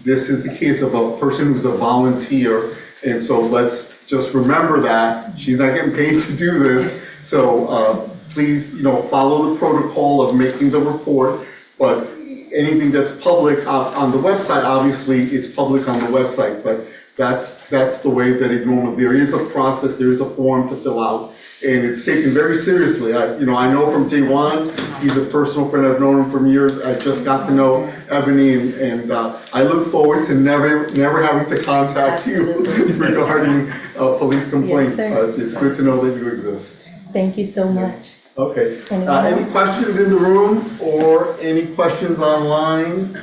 This is the case of a person who's a volunteer. And so let's just remember that she's not getting paid to do this. So please, follow the protocol of making the report. But anything that's public on the website, obviously it's public on the website. But that's the way that it normally. There is a process. There is a form to fill out, and it's taken very seriously. I know from day one, he's a personal friend. I've known him for years. I just got to know Ebony, and I look forward to never having to contact you regarding police complaints. Yes, sir. It's good to know that you exist. Thank you so much. Okay. Anyone Any else? questions in the room or any questions online?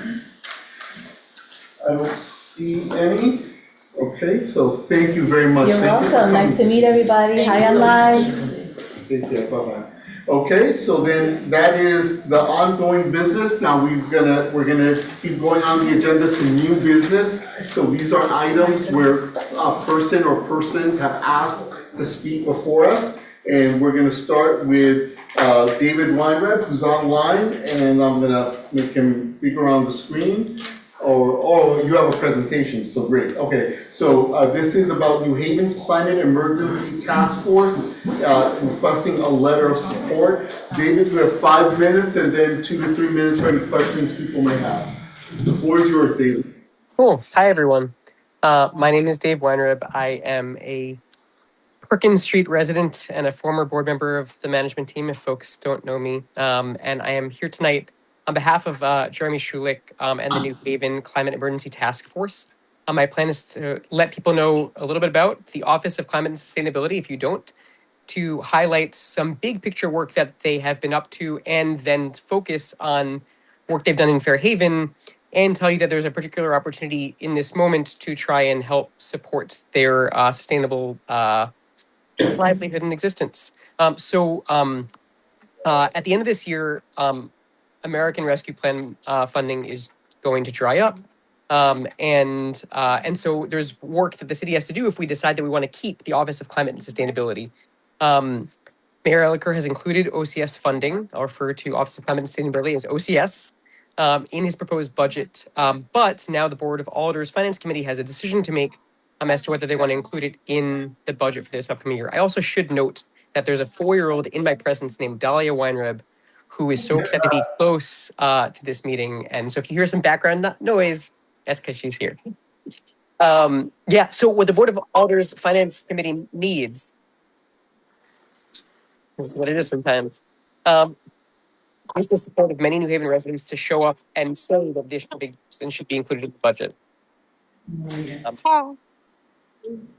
I don't see any. Okay, so thank you very much. You're Thank you for welcome. Nice to coming. meet everybody. Hi online. Take care, bye-bye. Okay, so then that is the ongoing business. Now we're gonna keep going on the agenda to new business. So these are items where a person or persons have asked to speak before us. And we're gonna start with David Weinreb, who's online, and I'm gonna make him bigger on the screen. Or you have a presentation, so great. Okay, so this is about New Haven Climate Emergency Task Force requesting a letter of support. David, you have 5 minutes and then 2 to 3 minutes for any questions people may have. The floor is yours, David. Cool. Hi, everyone. My name is Dave Weinrib. I am a Perkins Street resident and a former board member of the management team, if folks don't know me. And I am here tonight on behalf of Jeremy Schulich and the New Haven Climate Emergency Task Force. My plan is to let people know a little bit about the Office of Climate and Sustainability, if you don't, to highlight some big picture work that they have been up to, and then focus on work they've done in Fairhaven, and tell you that there's a particular opportunity in this moment to try and help support their sustainable livelihood and existence. At the end of this year, American Rescue Plan funding is going to dry up. And so there's work that the city has to do if we decide that we want to keep the Office of Climate and Sustainability. Mayor Elicker has included OCS funding. I'll refer to Office of Climate and Sustainability as OCS in his proposed budget. But now the Board of Alders Finance Committee has a decision to make as to whether they want to include it in the budget for this upcoming year. I also should note that there's a 4-year-old in my presence named Dahlia Weinreb, who is so excited to be close to this meeting. And so if you hear some background noise, that's because she's here. So what the Board of Alders Finance Committee needs, this is what it is sometimes, is the support of many New Haven residents to show up and say that this should be included in the budget.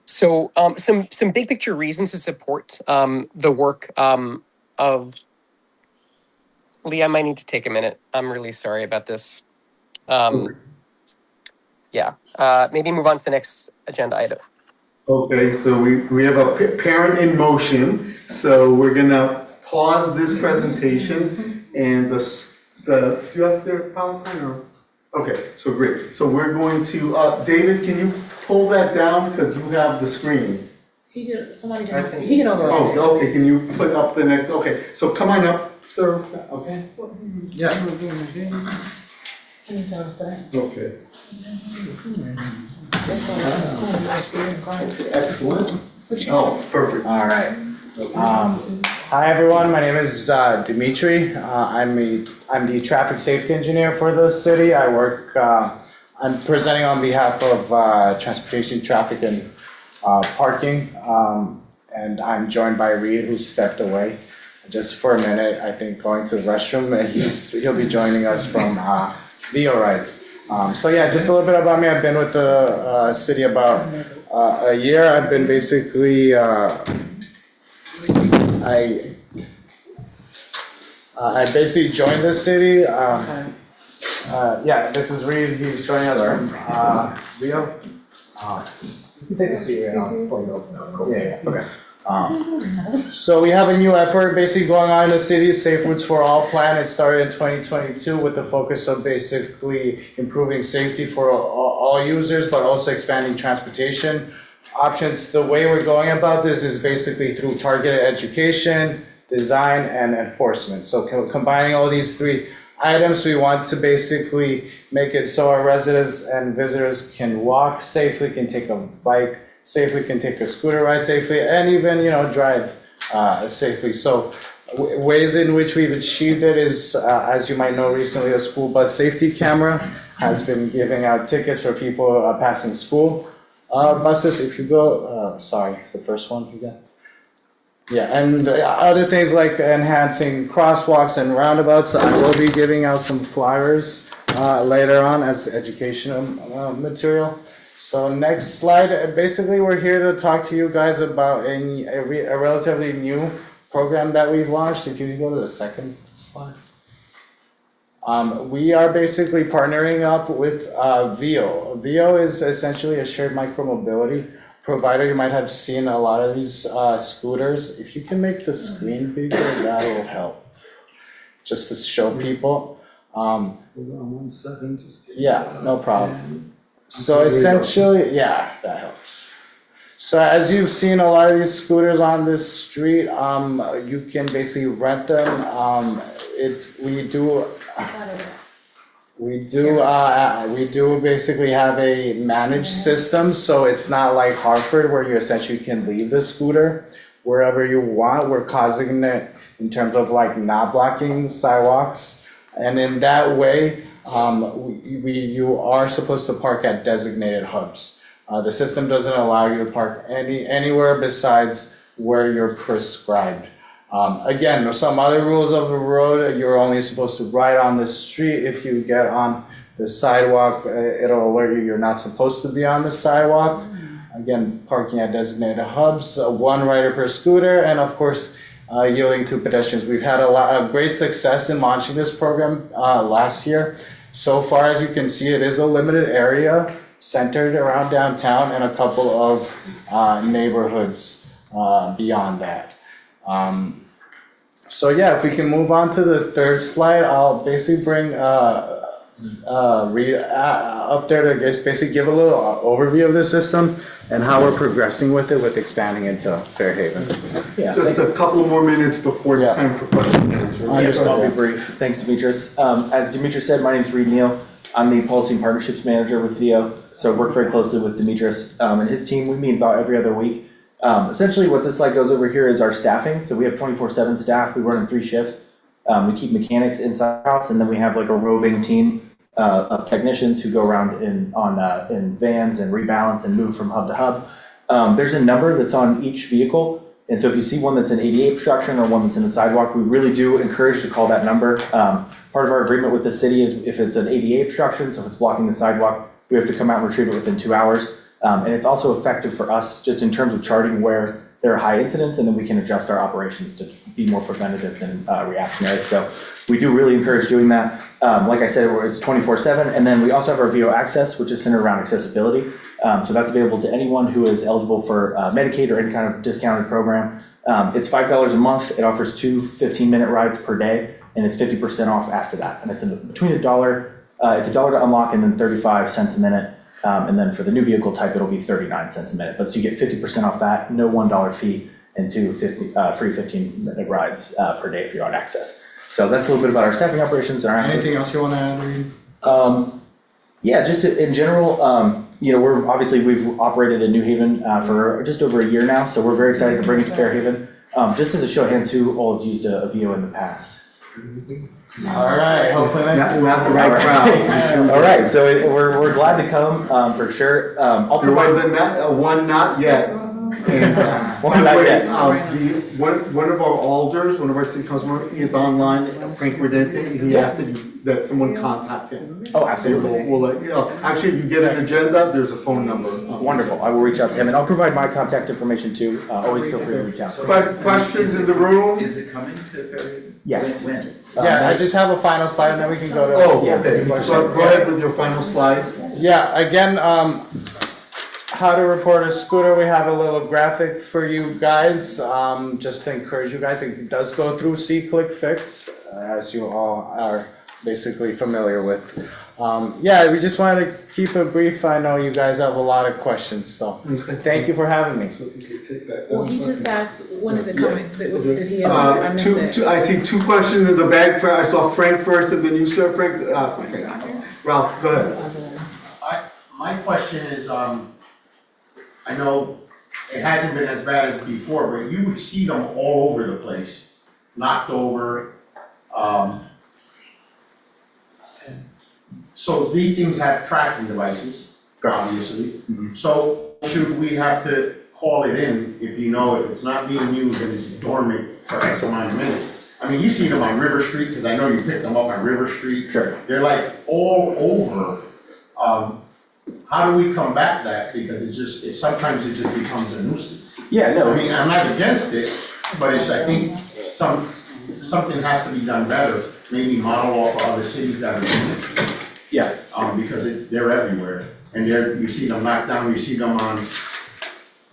Some big picture reasons to support the work of Lee. I might need to take a minute. I'm really sorry about this. Maybe move on to the next agenda item. Okay, so we have a parent in motion, so we're gonna pause this presentation and do you have their PowerPoint or? Okay, so great. So we're going to, David, can you pull that down because you have the screen? He can override. Oh, okay, can you put up the next, okay, so come on up, sir, okay? Yeah. Okay. Excellent. Oh, perfect. All right. Hi everyone, my name is Dimitri. I'm the traffic safety engineer for the city. I'm presenting on behalf of transportation, traffic, and parking. And I'm joined by Reed, who stepped away just for a minute, I think, going to the restroom. He'll be joining us from VO Rides. Just a little bit about me. I've been with the city about a year. I've been basically I basically joined the city. This is Reed. He's joining us from Rio. You can take a seat right now. Okay. So we have a new effort basically going on in the city, Safe Routes for All plan. It started in 2022 with the focus of basically improving safety for all users, but also expanding transportation options. The way we're going about this is basically through targeted education, design, and enforcement. So combining all these three items, we want to basically make it so our residents and visitors can walk safely, can take a bike safely, can take a scooter ride safely, and even drive safely. So ways in which we've achieved it is, as you might know, recently the school bus safety camera has been giving out tickets for people passing school buses. If you go, the first one you got. Yeah, and other things like enhancing crosswalks and roundabouts. I will be giving out some flyers later on as educational material. So next slide. Basically, we're here to talk to you guys about a relatively new program that we've launched. If you go to the second slide. We are basically partnering up with VO. VO is essentially a shared micromobility provider. You might have seen a lot of these scooters. If you can make the screen bigger, that will help. Just to show people. Hold on 1 second. Yeah, no problem. So essentially, yeah, that helps. So as you've seen a lot of these scooters on this street, you can basically rent them. We do basically have a managed system, so it's not like Hartford where you essentially can leave the scooter wherever you want. We're causing it in terms of like not blocking sidewalks, and in that way, you are supposed to park at designated hubs. The system doesn't allow you to park anywhere besides where you're prescribed. Again, some other rules of the road, you're only supposed to ride on the street. If you get on the sidewalk, it'll alert you you're not supposed to be on the sidewalk. Again, parking at designated hubs, one rider per scooter, and of course, yielding to pedestrians. We've had a lot of great success in launching this program last year. So far, as you can see, it is a limited area centered around downtown and a couple of neighborhoods beyond that. So yeah, if we can move on to the third slide, I'll basically bring Reed up there to basically give a little overview of the system and how we're progressing with it, with expanding into Fairhaven. Yeah, just a couple more minutes before it's time for questions and answers. I'll be brief. Thanks, Demetrius. As Demetrius said, my name is Reed Neal. I'm the Policy and Partnerships Manager with VO. So I work very closely with Demetrius and his team. We meet about every other week. Essentially what this slide goes over here is our staffing. So we have 24/7 staff. We run in 3 shifts. We keep mechanics inside the house, and then we have like a roving team of technicians who go around in vans and rebalance and move from hub to hub. There's a number that's on each vehicle. And so if you see one that's an ADA obstruction or one that's in the sidewalk, we really do encourage to call that number. Part of our agreement with the city is if it's an ADA obstruction, so if it's blocking the sidewalk, we have to come out and retrieve it within 2 hours. And it's also effective for us just in terms of charting where there are high incidents, and then we can adjust our operations to be more preventative than reactionary. So we do really encourage doing that. Like I said, it's 24/7. And then we also have our VO Access, which is centered around accessibility. So that's available to anyone who is eligible for Medicaid or any kind of discounted program. It's $5 a month. It offers 2 15-minute rides per day, and it's 50% off after that. And it's between it's $1 to unlock and then 35 cents a minute. And then for the new vehicle type, it'll be 39 cents a minute. But so you get 50% off that, no $1 fee, and 2 free 15-minute rides per day if you're on access. So that's a little bit about our staffing operations and our access. Anything else you want to add, Reed? Yeah, just in general, we've operated in New Haven for just over a year now, so we're very excited to bring it to Fairhaven. Just as a show of hands, who all has used a VO in the past? All right, hopefully that's Not the right crowd. All right, so we're glad to come for sure. There was one not yet. And One not yet. one of our alders, one of our city council members, is online, Frank Redente, and he asked that someone contact him. Oh, absolutely. We'll let you know. Actually, if you get an agenda, there's a phone number. Wonderful. I will reach out to him, and I'll provide my contact information too. Always feel free to reach out. Questions in the room? Is it coming to Fairhaven? Yes. When? Yeah, I just have a final slide and then we can go to. Okay. So go ahead with your final slides. Yeah, again, how to report a scooter. We have a little graphic for you guys. Just to encourage you guys, it does go through See-Click-Fix, as you all are basically familiar with. Yeah, we just wanted to keep it brief. I know you guys have a lot of questions, so thank you for having me. Well, he just asked, when is it coming? Did he answer? I missed it. I see 2 questions in the back. I saw Frank first, and then you, sir, Frank. Okay. Ralph, go ahead. My question is, I know it hasn't been as bad as before, but you would see them all over the place, knocked over. So these things have tracking devices, obviously. So should we have to call it in if you know if it's not being used and it's dormant for X amount of minutes? I mean, you see them on River Street, because I know you picked them up on River Street. Sure. They're like all over. How do we combat that? Because sometimes it just becomes a nuisance. Yeah, no. I mean, I'm not against it, but I think something has to be done better. Maybe model off of other cities that are doing it. Yeah. Because they're everywhere. And you see them knocked down, you see them on,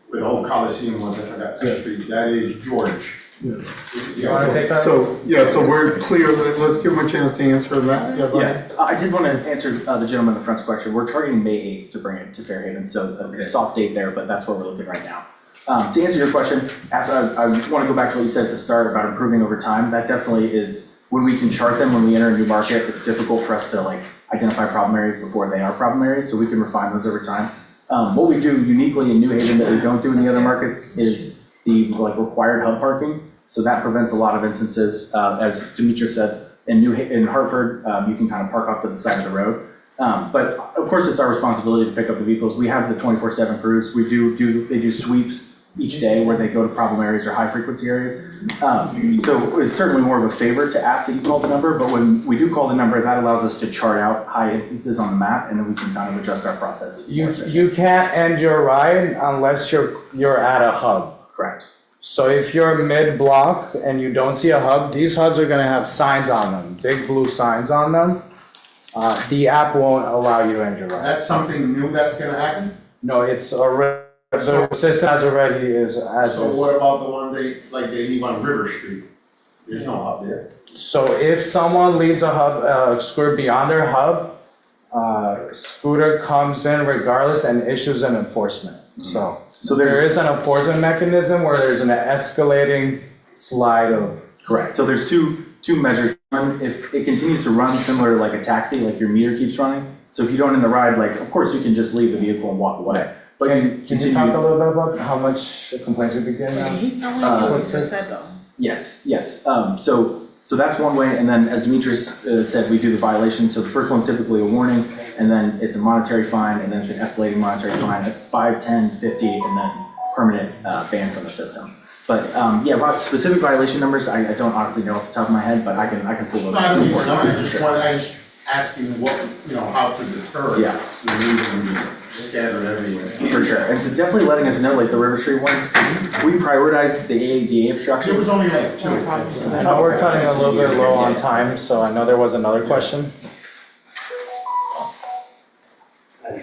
where the old Coliseum was, I forgot that street. That is George. You want to take that? So we're clear. Let's give him a chance to answer that. Yeah, I did want to answer the gentleman in the front's question. We're targeting May 8th to bring it to Fairhaven, so that's a soft date there, but that's where we're looking right now. To answer your question, I want to go back to what you said at the start about improving over time. That definitely is, when we can chart them when we enter a new market, it's difficult for us to identify problem areas before they are problem areas, so we can refine those over time. What we do uniquely in New Haven that we don't do in the other markets is the required hub parking. So that prevents a lot of instances, as Demetrius said, in Hartford, you can kind of park off to the side of the road. But of course, it's our responsibility to pick up the vehicles. We have the 24/7 crews. They do sweeps each day where they go to problem areas or high frequency areas. So it's certainly more of a favor to ask that you call the number, but when we do call the number, that allows us to chart out high instances on the map, and then we can kind of adjust our process. You can't end your ride unless you're at a hub. Correct. So if you're mid-block and you don't see a hub, these hubs are gonna have signs on them, big blue signs on them. The app won't allow you to end your ride. That's something new that's gonna happen? No, it's already, the system has already is as So is. what about the one they leave on River Street? There's no hub there. So if someone leaves a hub, scooter beyond their hub, scooter comes in regardless and issues an enforcement. So there is an enforcement mechanism where there's an escalating slide of. Correct. So there's two measures. One, if it continues to run similar to like a taxi, like your meter keeps running. So if you don't end the ride, like of course you can just leave the vehicle and walk away. But Can you talk a little bit about how much complaints we've been getting now? Yes. So that's one way, and then as Demetrius said, we do the violations. So the first one's typically a warning, and then it's a monetary fine, and then it's an escalating monetary fine. It's 5, 10, 50, and then permanent ban from the system. But yeah, about specific violation numbers, I don't honestly know off the top of my head, but I can pull those. I don't even know, I just asking what, how to deter. Yeah. The news and scattered everywhere. For sure, and so definitely letting us know, like the River Street ones, we prioritize the ADA obstruction. It was only like 2. We're cutting a little bit low on time, so I know there was another question.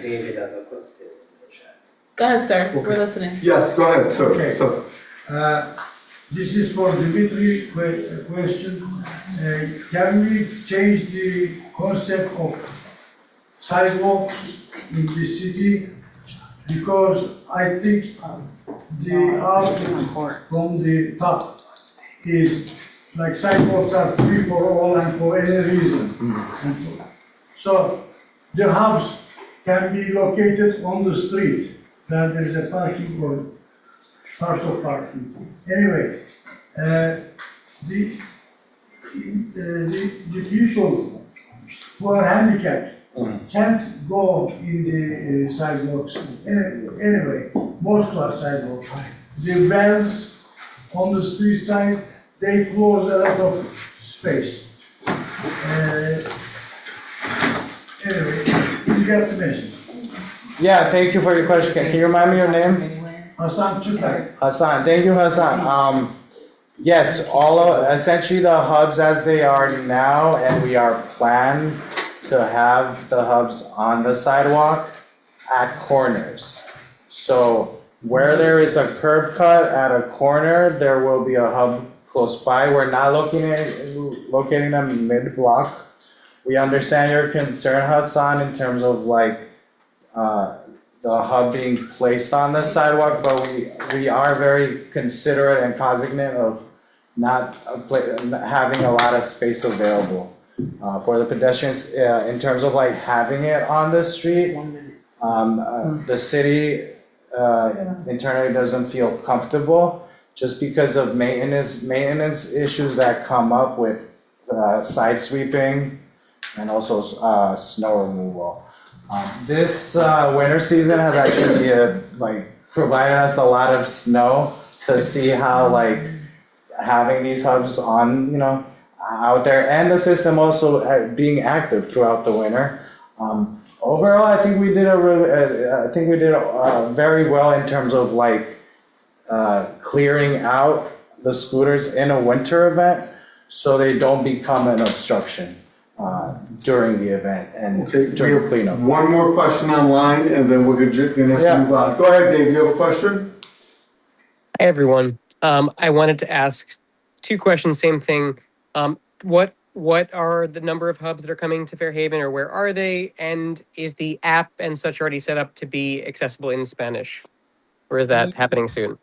David has a question in the chat. Go ahead, sir, we're listening. Yes, go ahead, sir. Okay. So, This is for Dimitri question. Can we change the concept of sidewalks in the city? Because I think the outlook from the top is like sidewalks are free for all and for any reason. So the hubs can be located on the street, then there is a parking or part of parking. Anyway, the people who are handicapped can't go in the sidewalks. Anyway, most are sidewalks. The vans on the street side, they close a lot of space. Anyway, you get the message. Yeah, thank you for your question. Can you remind me your name? Hassan Chutak. Hassan, thank you, Hassan. Yes, essentially the hubs as they are now, and we are planned to have the hubs on the sidewalk at corners. So where there is a curb cut at a corner, there will be a hub close by. We're not locating them mid-block. We understand your concern, Hassan, in terms of like the hub being placed on the sidewalk, but we are very considerate and cognizant of not having a lot of space available for the pedestrians. In terms of like having it on the street, the city internally doesn't feel comfortable just because of maintenance issues that come up with side sweeping and also snow removal. This winter season has actually provided us a lot of snow to see how having these hubs on out there, and the system also being active throughout the winter. Overall, I think we did very well in terms of clearing out the scooters in a winter event so they don't become an obstruction during the event and during the cleanup. one more question online, and then we're just gonna move on. Go ahead, Dave, you have a question? Hi, everyone. I wanted to ask 2 questions, same thing. What are the number of hubs that are coming to Fairhaven, or where are they? And is the app and such already set up to be accessible in Spanish? Or is that happening soon?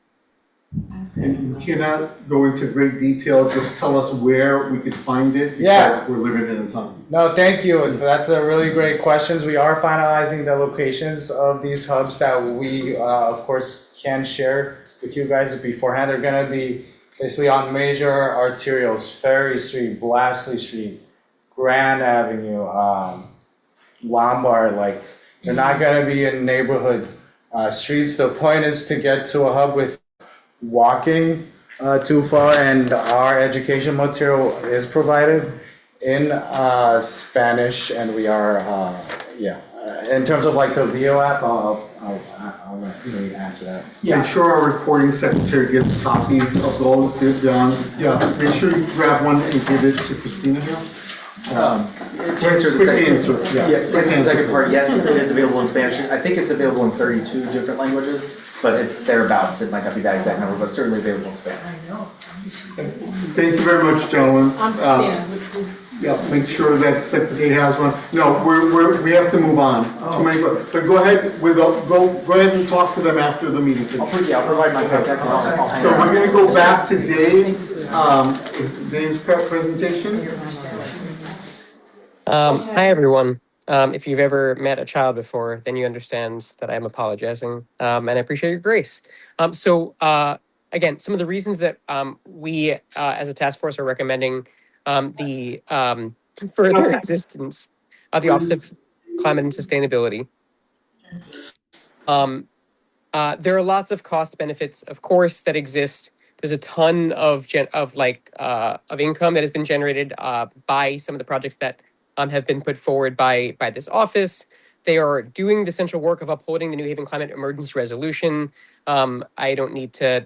And you cannot go into great detail, just tell us where we could find it, because we're limited in time. No, thank you. That's a really great question. We are finalizing the locations of these hubs that we, of course, can share with you guys beforehand. They're going to be basically on major arterials, Ferry Street, Blashley Street, Grand Avenue, Lombard, like, you're not gonna be in neighborhood streets. The point is to get to a hub with walking too far, and our education material is provided in Spanish, and we are, in terms of like the VO app, I'll let you answer that. Make sure our recording secretary gets copies of those, good, yeah, make sure you grab one and give it to Christina here. To answer the Quick second, answer, yeah. to answer the second part, yes, it is available in Spanish. I think it's available in 32 different languages, but it's thereabouts. It might not be that exact number, but certainly available in Spanish. Thank you very much, gentlemen. Christina. Yeah, make sure that secretary has one. No, we have to move on. Too many, but go ahead go ahead and talk to them after the meeting. I'll provide my contact and I'll hang So out. we're gonna go back to Dave, Dave's presentation. Hi, everyone. If you've ever met a child before, then you understand that I'm apologizing, and I appreciate your grace. Again, some of the reasons that we, as a task force, are recommending the further existence of the Office of Climate and Sustainability. There are lots of cost benefits, of course, that exist. There's a ton of income that has been generated by some of the projects that have been put forward by this office. They are doing the essential work of upholding the New Haven Climate Emergency Resolution. I don't need to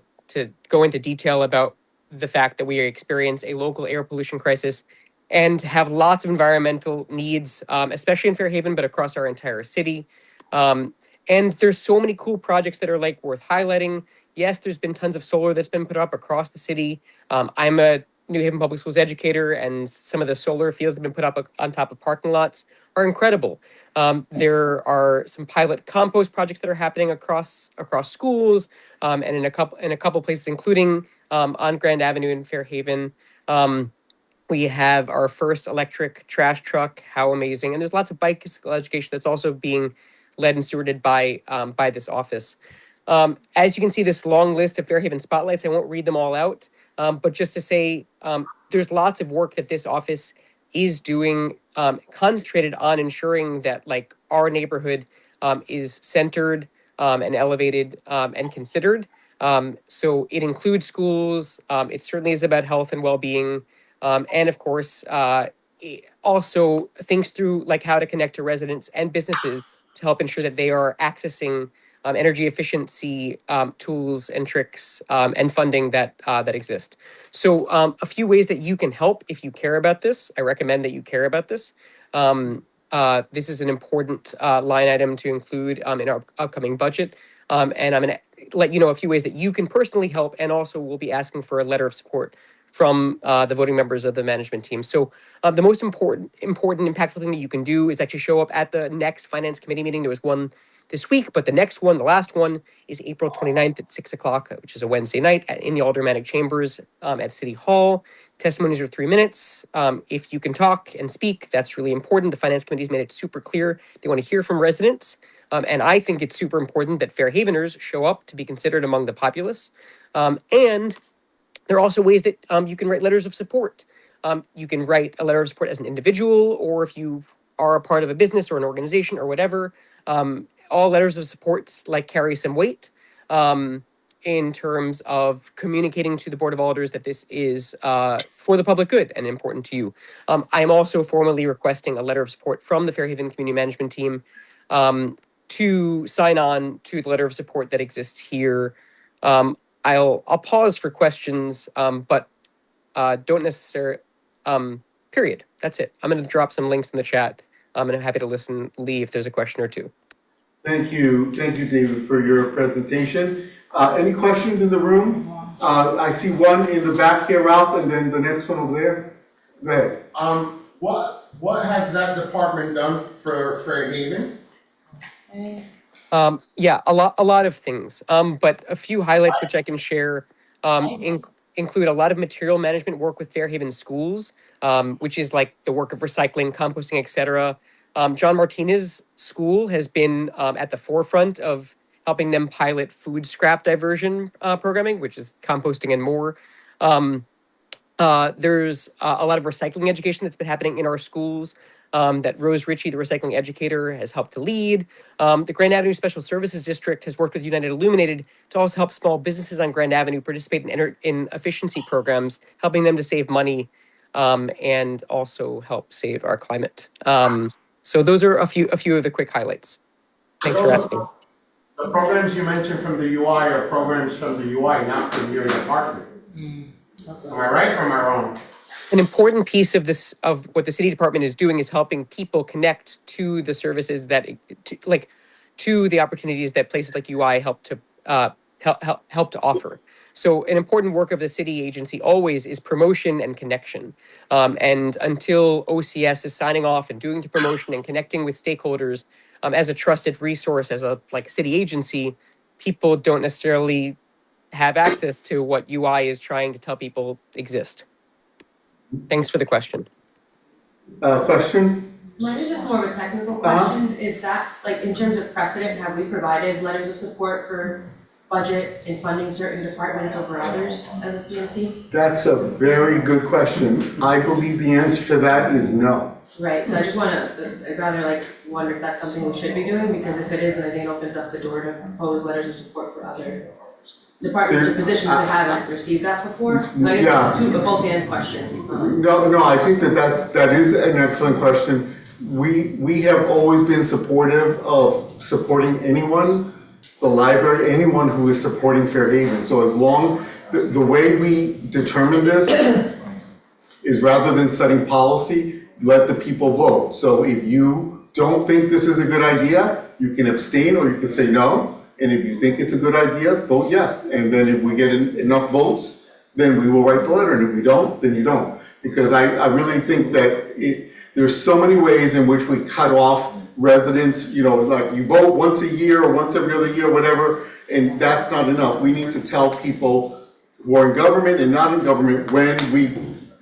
go into detail about the fact that we experience a local air pollution crisis and have lots of environmental needs, especially in Fairhaven, but across our entire city. And there's so many cool projects that are like worth highlighting. Yes, there's been tons of solar that's been put up across the city. I'm a New Haven Public Schools educator, and some of the solar fields that have been put up on top of parking lots are incredible. There are some pilot compost projects that are happening across schools, and in a couple places, including on Grand Avenue in Fairhaven. We have our first electric trash truck. How amazing! And there's lots of bicycle education that's also being led and stewarded by this office. As you can see, this long list of Fairhaven spotlights, I won't read them all out, but just to say, there's lots of work that this office is doing, concentrated on ensuring that like our neighborhood is centered and elevated and considered. So it includes schools. It certainly is about health and well-being, and of course, it also thinks through like how to connect to residents and businesses to help ensure that they are accessing energy efficiency tools and tricks and funding that exist. So a few ways that you can help if you care about this. I recommend that you care about this. This is an important line item to include in our upcoming budget. And I'm going to let you know a few ways that you can personally help, and also we'll be asking for a letter of support from the voting members of the management team. So the most important, impactful thing that you can do is actually show up at the next Finance Committee meeting. There was one this week, but the next one, the last one, is April 29th at 6 o'clock, which is a Wednesday night in the Aldermanic Chambers at City Hall. Testimonies are 3 minutes. If you can talk and speak, that's really important. The Finance Committee's made it super clear. They want to hear from residents. And I think it's super important that Fairhaveners show up to be considered among the populace. And there are also ways that you can write letters of support. You can write a letter of support as an individual, or if you are a part of a business or an organization or whatever. All letters of support like carry some weight in terms of communicating to the Board of Alders that this is for the public good and important to you. I am also formally requesting a letter of support from the Fairhaven Community Management Team to sign on to the letter of support that exists here. I'll pause for questions, but don't necessarily, period. That's it. I'm going to drop some links in the chat, and I'm happy to listen, Lee, if there's a question or two. Thank you, David, for your presentation. Any questions in the room? I see one in the back here, Ralph, and then the next one over there. Go ahead. What has that department done for Fairhaven? Yeah, a lot of things. But a few highlights which I can share include a lot of material management work with Fairhaven schools, which is like the work of recycling, composting, etc. John Martinez School has been at the forefront of helping them pilot food scrap diversion programming, which is composting and more. There's a lot of recycling education that's been happening in our schools that Rose Ritchie, the recycling educator, has helped to lead. The Grand Avenue Special Services District has worked with United Illuminated to also help small businesses on Grand Avenue participate in efficiency programs, helping them to save money and also help save our climate. So those are a few of the quick highlights. Thanks for asking. The programs you mentioned from the UI are programs from the UI, not from your department. Am I right or am I wrong? An important piece of this, of what the city department is doing, is helping people connect to the services that, to the opportunities that places like UI help to help to offer. So an important work of the city agency always is promotion and connection. And until OCS is signing off and doing the promotion and connecting with stakeholders as a trusted resource, as a city agency, people don't necessarily have access to what UI is trying to tell people exist. Thanks for the question. Question? Mine is just more of a technical question. Is that, in terms of precedent, have we provided letters of support for budget and funding certain departments over others as a CMT? That's a very good question. I believe the answer to that is no. Right, so I just I'd rather wonder if that's something we should be doing, because if it is, then I think it opens up the door to propose letters of support for other departments or positions that haven't received that before. I guess it's a both and question. No, I think that is an excellent question. We have always been supportive of supporting anyone, the library, anyone who is supporting Fairhaven. So as long, the way we determine this is, rather than setting policy, let the people vote. So if you don't think this is a good idea, you can abstain or you can say no. And if you think it's a good idea, vote yes. And then if we get enough votes, then we will write the letter. And if we don't, then you don't. Because I really think that there's so many ways in which we cut off residents, you vote once a year or once every other year, whatever, and that's not enough. We need to tell people who are in government and not in government when we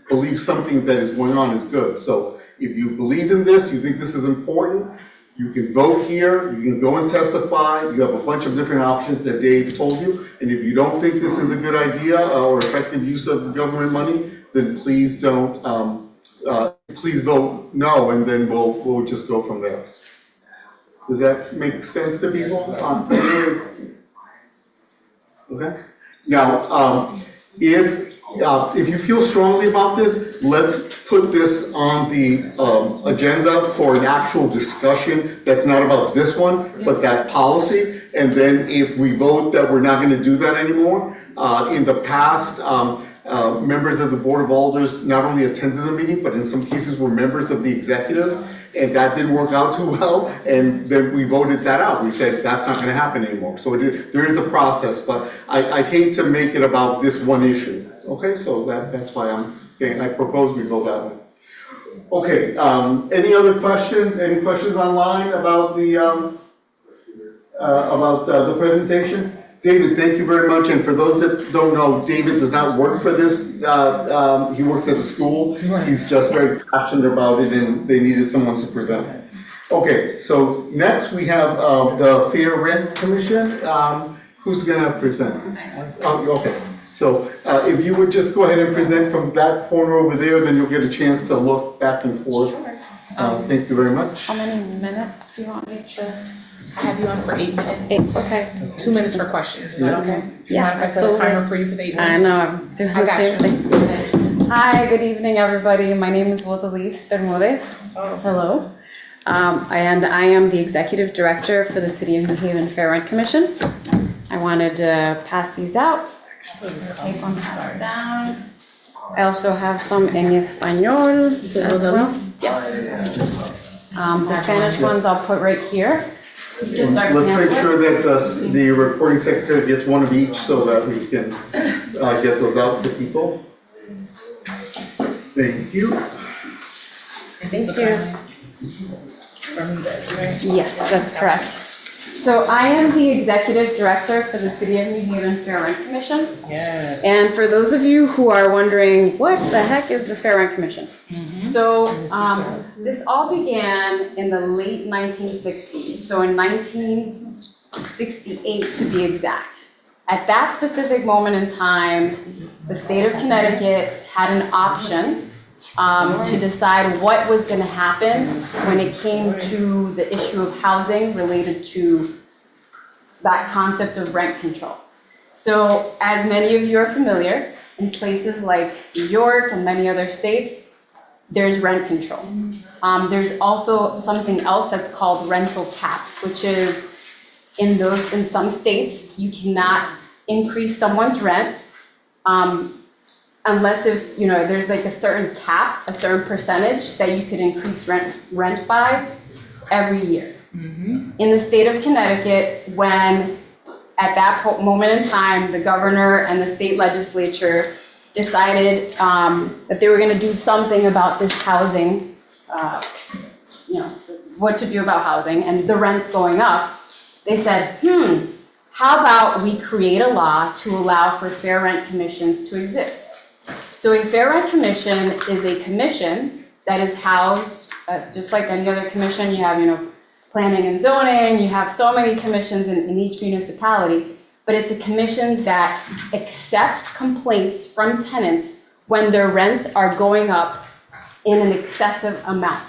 believe something that is going on is good. So if you believe in this, you think this is important, you can vote here, you can go and testify, you have a bunch of different options that Dave told you, and if you don't think this is a good idea or effective use of government money, then please don't, please vote no, and then we'll just go from there. Does that make sense to people? Okay. Now, if you feel strongly about this, let's put this on the agenda for an actual discussion that's not about this one, but that policy. And then if we vote that we're not going to do that anymore, in the past, members of the Board of Alders not only attended the meeting, but in some cases were members of the executive, and that didn't work out too well, and then we voted that out. We said that's not going to happen anymore. So there is a process, but I hate to make it about this one issue. Okay, so that's why I'm saying I propose we go that way. Okay, any other questions? Any questions online about the presentation? David, thank you very much. And for those that don't know, David does not work for this. He works at a school. He's just very passionate about it, and they needed someone to present. Okay, so next we have the Fair Rent Commission. Who's going to present? Okay. So if you would just go ahead and present from that corner over there, then you'll get a chance to look back and forth. Sure. Thank you very much. How many minutes do you want me to? I have you on for 8 minutes. Okay. 2 minutes for questions. Is that okay? Yeah, I set a timer for you for the 8 minutes? I know, I'm doing the same thing. Hi, good evening, everybody. My name is Wotalise Bermudez. Hello. And I am the Executive Director for the City of New Haven Fair Rent Commission. I wanted to pass these out. Take one down. I also have some in Espanol as well. Yes. The Spanish ones I'll put right here. Let's make sure that the recording secretary gets one of each so that we can get those out to people. Thank you. Thank you. Yes, that's correct. So I am the Executive Director for the City of New Haven Fair Rent Commission. Yes. And for those of you who are wondering, what the heck is the Fair Rent Commission? So this all began in the late 1960s, so in 1968 to be exact. At that specific moment in time, the state of Connecticut had an option to decide what was going to happen when it came to the issue of housing related to that concept of rent control. So as many of you are familiar, in places like New York and many other states, there's rent control. There's also something else that's called rental caps, which is in some states, you cannot increase someone's rent unless if, there's like a certain cap, a certain percentage that you could increase rent by every year. In the state of Connecticut, when at that moment in time, the governor and the state legislature decided that they were going to do something about this housing, what to do about housing and the rents going up, they said, how about we create a law to allow for fair rent commissions to exist? So a fair rent commission is a commission that is housed, just like any other commission, you have, planning and zoning, you have so many commissions in each municipality, but it's a commission that accepts complaints from tenants when their rents are going up in an excessive amount.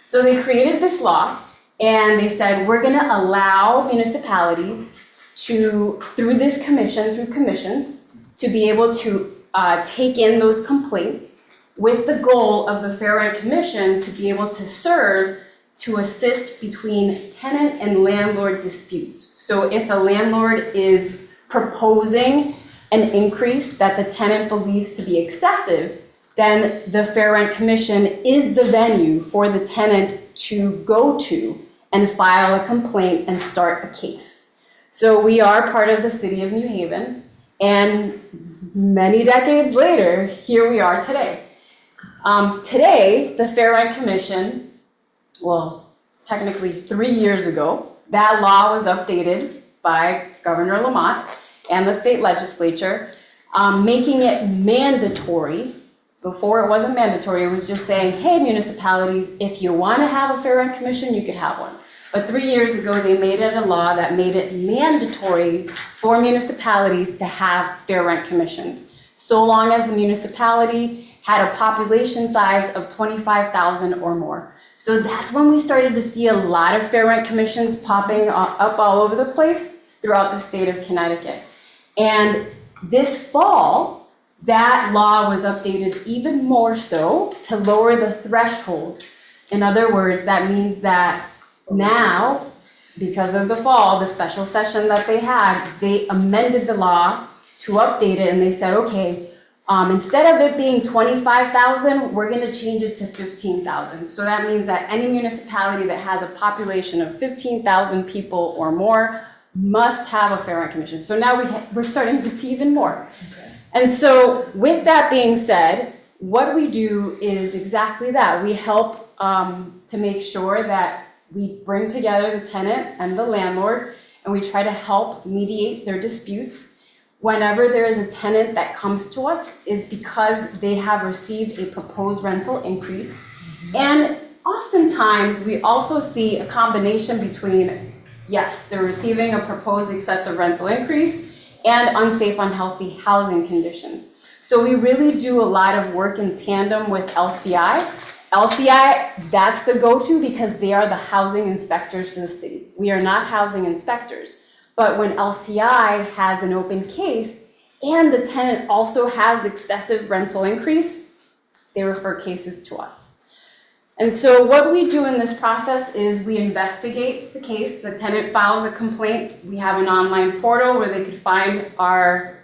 So they created this law, and they said, we're going to allow municipalities through commissions, to be able to take in those complaints with the goal of the Fair Rent Commission to be able to serve to assist between tenant and landlord disputes. So if a landlord is proposing an increase that the tenant believes to be excessive, then the Fair Rent Commission is the venue for the tenant to go to and file a complaint and start a case. So we are part of the city of New Haven, and many decades later, here we are today. Today, the Fair Rent Commission, well, technically 3 years ago, that law was updated by Governor Lamont and the state legislature, making it mandatory. Before it wasn't mandatory, it was just saying, hey, municipalities, if you want to have a Fair Rent Commission, you could have one. But 3 years ago, they made it a law that made it mandatory for municipalities to have Fair Rent Commissions, so long as the municipality had a population size of 25,000 or more. So that's when we started to see a lot of Fair Rent Commissions popping up all over the place throughout the state of Connecticut. And this fall, that law was updated even more so to lower the threshold. In other words, that means that now, because of the fall, the special session that they had, they amended the law to update it, and they said, okay, instead of it being 25,000, we're going to change it to 15,000. So that means that any municipality that has a population of 15,000 people or more must have a Fair Rent Commission. So now we're starting to see even more. Okay. And so with that being said, what we do is exactly that. We help to make sure that we bring together the tenant and the landlord, and we try to help mediate their disputes. Whenever there is a tenant that comes to us, is because they have received a proposed rental increase. And oftentimes, we also see a combination between, yes, they're receiving a proposed excessive rental increase and unsafe, unhealthy housing conditions. So we really do a lot of work in tandem with LCI. LCI, that's the go-to because they are the housing inspectors for the city. We are not housing inspectors. But when LCI has an open case and the tenant also has excessive rental increase, they refer cases to us. And so what we do in this process is we investigate the case. The tenant files a complaint. We have an online portal where they could find our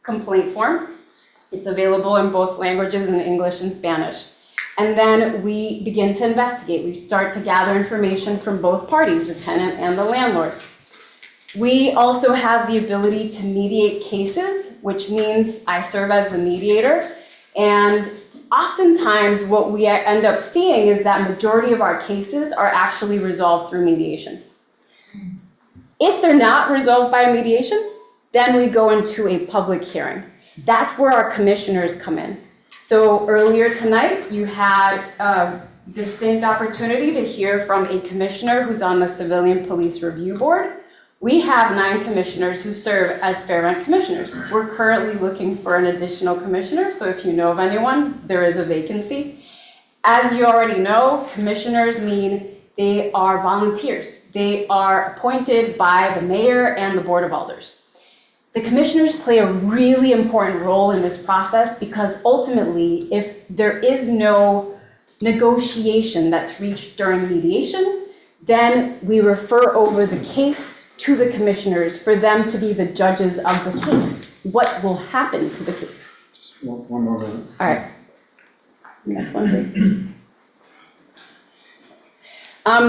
complaint form. It's available in both languages, in English and Spanish. And then we begin to investigate. We start to gather information from both parties, the tenant and the landlord. We also have the ability to mediate cases, which means I serve as the mediator. And oftentimes what we end up seeing is that majority of our cases are actually resolved through mediation. If they're not resolved by mediation, then we go into a public hearing. That's where our commissioners come in. So earlier tonight, you had a distinct opportunity to hear from a commissioner who's on the Civilian Police Review Board. We have 9 commissioners who serve as fair rent commissioners. We're currently looking for an additional commissioner, so if you know of anyone, there is a vacancy. As you already know, commissioners mean they are volunteers. They are appointed by the mayor and the board of alders. The commissioners play a really important role in this process because ultimately, if there is no negotiation that's reached during mediation, then we refer over the case to the commissioners for them to be the judges of the case. What will happen to the case? One more minute. All right. Next one, please.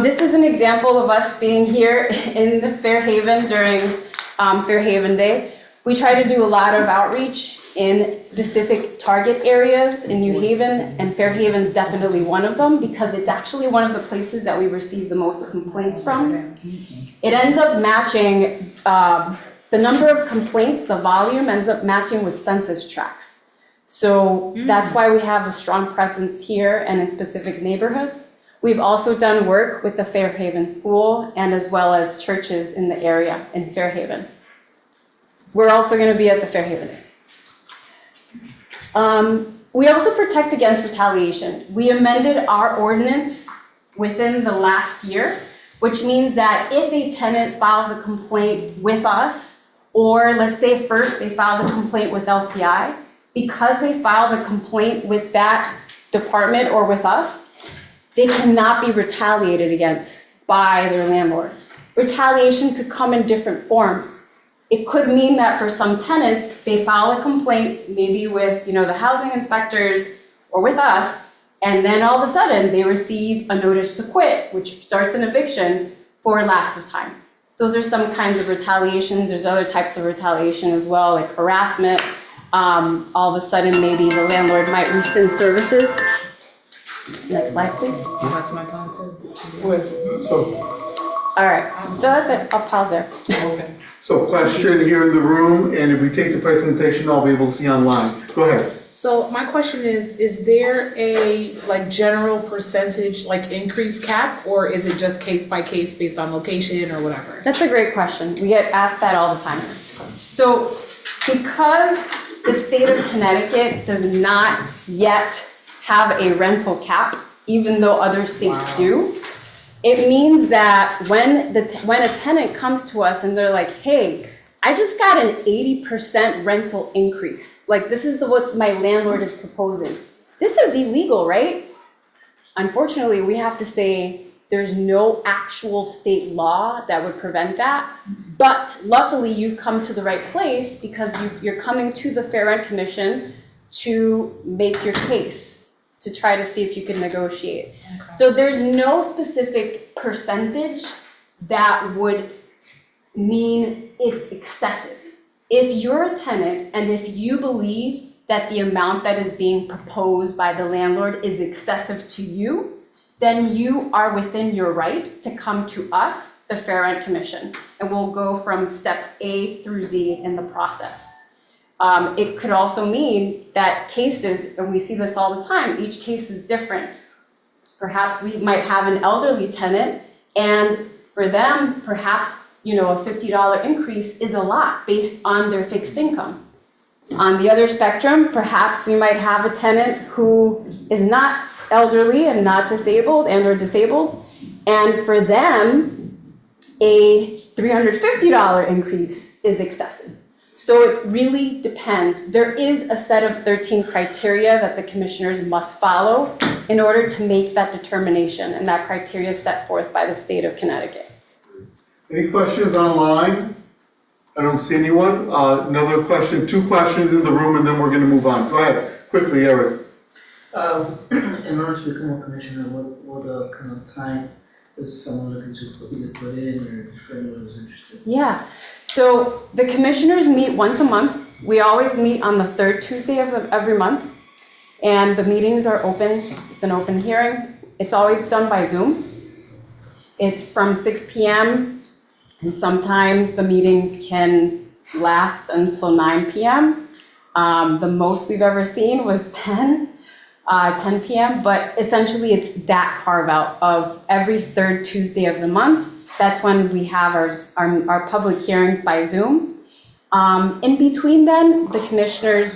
This is an example of us being here in Fairhaven during Fairhaven Day. We try to do a lot of outreach in specific target areas in New Haven, and Fairhaven's definitely one of them because it's actually one of the places that we receive the most complaints from. It ends up matching, the number of complaints, the volume ends up matching with census tracts. So that's why we have a strong presence here and in specific neighborhoods. We've also done work with the Fairhaven School and as well as churches in the area in Fairhaven. We're also going to be at the Fairhaven Day. We also protect against retaliation. We amended our ordinance within the last year, which means that if a tenant files a complaint with us, or let's say first they filed a complaint with LCI, because they filed a complaint with that department or with us, they cannot be retaliated against by their landlord. Retaliation could come in different forms. It could mean that for some tenants, they file a complaint maybe with, the housing inspectors or with us, and then all of a sudden they receive a notice to quit, which starts an eviction for a lapse of time. Those are some kinds of retaliations. There's other types of retaliation as well, like harassment. All of a sudden, maybe the landlord might rescind services. Next slide, please. That's my time too. All right, so that's it. I'll pause there. Okay. So question here in the room, and if we take the presentation, I'll be able to see online. Go ahead. So my question is there a general percentage increase cap, or is it just case by case based on location or whatever? That's a great question. We get asked that all the time. So because the state of Connecticut does not yet have a rental cap, even though other states do, it means that when a tenant comes to us and they're like, hey, I just got an 80% rental increase. This is what my landlord is proposing. This is illegal, right? Unfortunately, we have to say there's no actual state law that would prevent that. But luckily, you've come to the right place because you're coming to the Fair Rent Commission to make your case, to try to see if you can negotiate. Okay. So there's no specific percentage that would mean it's excessive. If you're a tenant and if you believe that the amount that is being proposed by the landlord is excessive to you, then you are within your right to come to us, the Fair Rent Commission, and we'll go from steps A through Z in the process. It could also mean that cases, and we see this all the time, each case is different. Perhaps we might have an elderly tenant, and for them, perhaps a $50 increase is a lot based on their fixed income. On the other spectrum, perhaps we might have a tenant who is not elderly and not disabled or disabled, and for them, a $350 increase is excessive. So it really depends. There is a set of 13 criteria that the commissioners must follow in order to make that determination, and that criteria is set forth by the state of Connecticut. Any questions online? I don't see anyone. Another question, 2 questions in the room, and then we're going to move on. Go ahead, quickly, Eric. In order to become a commissioner, what kind of time is someone looking to either put in or if anyone is interested? Yeah, so the commissioners meet once a month. We always meet on the 3rd Tuesday of every month, and the meetings are open. It's an open hearing. It's always done by Zoom. It's from 6 p.m. and sometimes the meetings can last until 9 p.m. The most we've ever seen was 10 p.m., but essentially it's that carve out of every 3rd Tuesday of the month. that's when we have our public hearings by Zoom. In between then, the commissioners,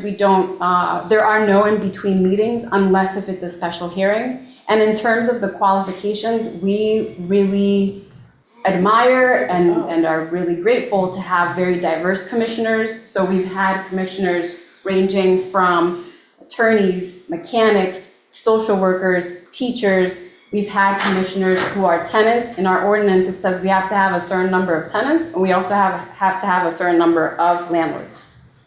there are no in-between meetings unless if it's a special hearing. And in terms of the qualifications, we really admire and are really grateful to have very diverse commissioners. So we've had commissioners ranging from attorneys, mechanics, social workers, teachers. We've had commissioners who are tenants. In our ordinance, it says we have to have a certain number of tenants, and we also have to have a certain number of landlords.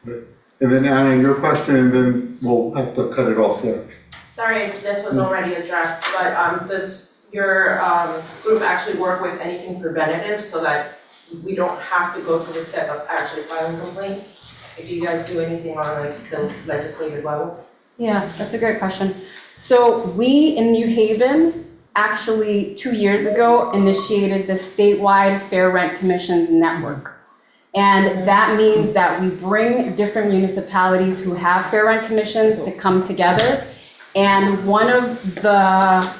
And then Anna, your question, and then we'll have to cut it off there. Sorry if this was already addressed, but does your group actually work with anything preventative so that we don't have to go to the step of actually filing complaints? Like, do you guys do anything on like the legislative level? Yeah, that's a great question. So we in New Haven actually 2 years ago initiated the statewide Fair Rent Commissions Network. And that means that we bring different municipalities who have fair rent commissions to come together. And one of the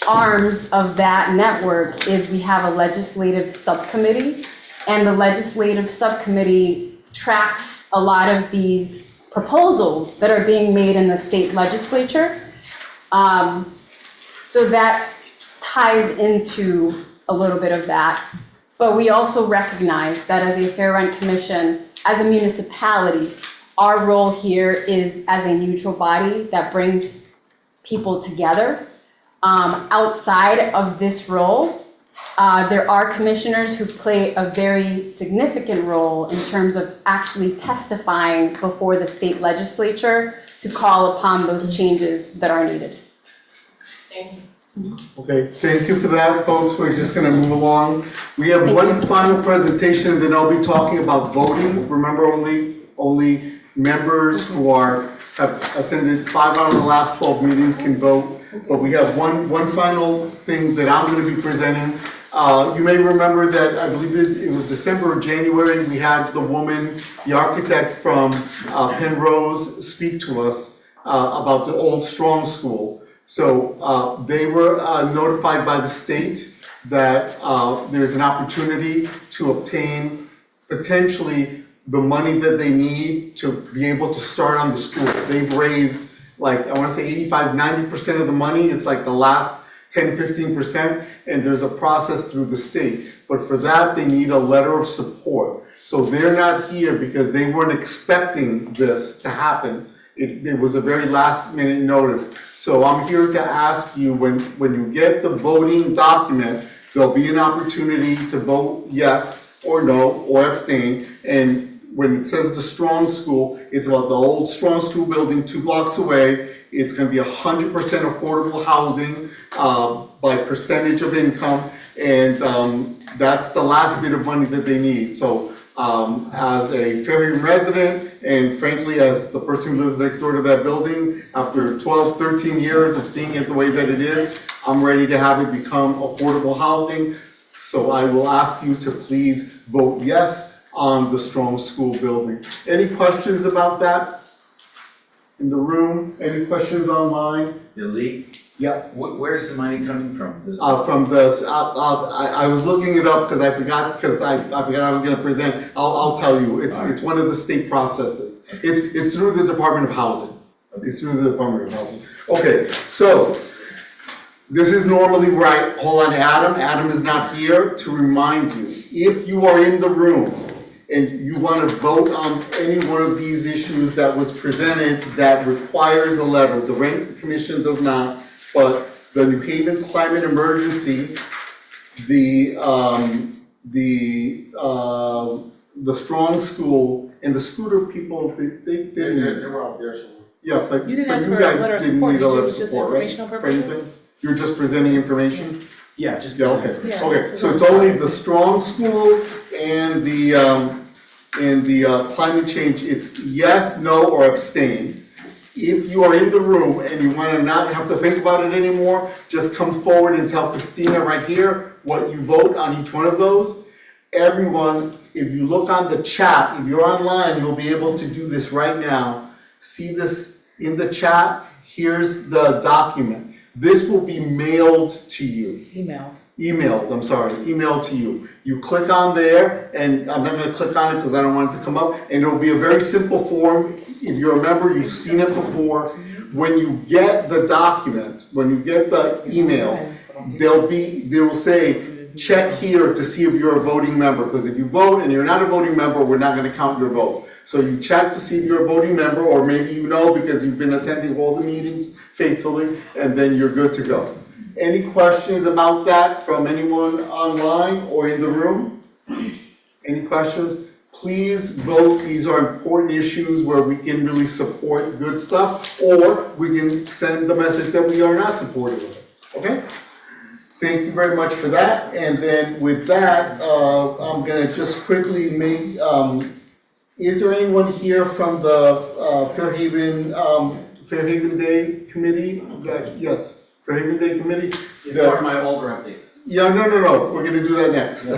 arms of that network is we have a legislative subcommittee. And the legislative subcommittee tracks a lot of these proposals that are being made in the state legislature. So that ties into a little bit of that. But we also recognize that as a Fair Rent Commission, as a municipality, our role here is as a neutral body that brings people together. Outside of this role, there are commissioners who play a very significant role in terms of actually testifying before the state legislature to call upon those changes that are needed. Thank you. Okay, thank you for that, folks. We're just gonna move along. We have one final presentation, then I'll be talking about voting. Remember, only members who have attended 5 out of the last 12 meetings can vote. But we have one final thing that I'm gonna be presenting. You may remember that, I believe it was December or January, we had the woman, the architect from Penrose speak to us about the old Strong School. So they were notified by the state that there's an opportunity to obtain potentially the money that they need to be able to start on the school. They've raised, like, I want to say 85, 90% of the money. It's like the last 10, 15%, and there's a process through the state. But for that, they need a letter of support. So they're not here because they weren't expecting this to happen. It was a very last minute notice. So I'm here to ask you, when you get the voting document, there'll be an opportunity to vote yes or no or abstain. And when it says the Strong School, it's about the old Strong School building 2 blocks away. It's going to be 100% affordable housing by percentage of income. And that's the last bit of money that they need. So as a Fairhaven resident, and frankly, as the person who lives next door to that building, after 12, 13 years of seeing it the way that it is, I'm ready to have it become affordable housing. So I will ask you to please vote yes on the Strong School building. Any questions about that in the room? Any questions online? Lee? Yeah. Where's the money coming from? From the, I was looking it up because I forgot I was going to present. I'll tell you. It's one of the state processes. It's through the Department of Housing. It's through the Department of Housing. Okay, so this is normally where I call on Adam. Adam is not here to remind you. If you are in the room and you want to vote on any one of these issues that was presented that requires a letter, the Rent Commission does not. But the New Haven Climate Emergency, the Strong School, and the scooter people, they were out there somewhere. Yeah, but You didn't ask you for a guys letter of didn't support, need did a you? letter It of was just support, right? informational For purposes? anything? You're just presenting information? Yeah, just. Yeah, okay. Yeah. Okay, so it's only the Strong School and the climate change. It's yes, no, or abstain. If you are in the room and you want to not have to think about it anymore, just come forward and tell Christina right here what you vote on each one of those. Everyone, if you look on the chat, if you're online, you'll be able to do this right now. See this in the chat? Here's the document. This will be mailed to you. Email. emailed to you. You click on there, and I'm not gonna click on it because I don't want it to come up, and it'll be a very simple form. If you're a member, you've seen it before. When you get the document, when you get the email, they will say, check here to see if you're a voting member, because if you vote and you're not a voting member, we're not gonna count your vote. So you check to see if you're a voting member, or maybe you know because you've been attending all the meetings faithfully, and then you're good to go. Any questions about that from anyone online or in the room? Any questions? Please vote. These are important issues where we can really support good stuff, or we can send the message that we are not supportive of it. Okay? Thank you very much for that. And then with that, I'm going to just quickly make, is there anyone here from the Fairhaven Day Committee? Yes. Fairhaven Day Committee? It's part of my older update. Yeah, no. We're going to do that next.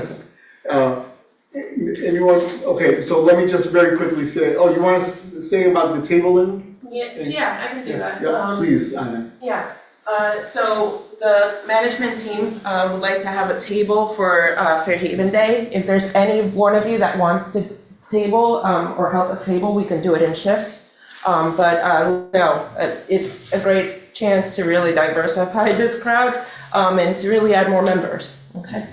Anyone? Okay, so let me just very quickly say, you want to say about the tabling? Yeah, I can do that. Yeah, please, Anna. Yeah, so the management team would like to have a table for Fairhaven Day. If there's any one of you that wants to table or help us table, we can do it in shifts. It's a great chance to really diversify this crowd and to really add more members, okay?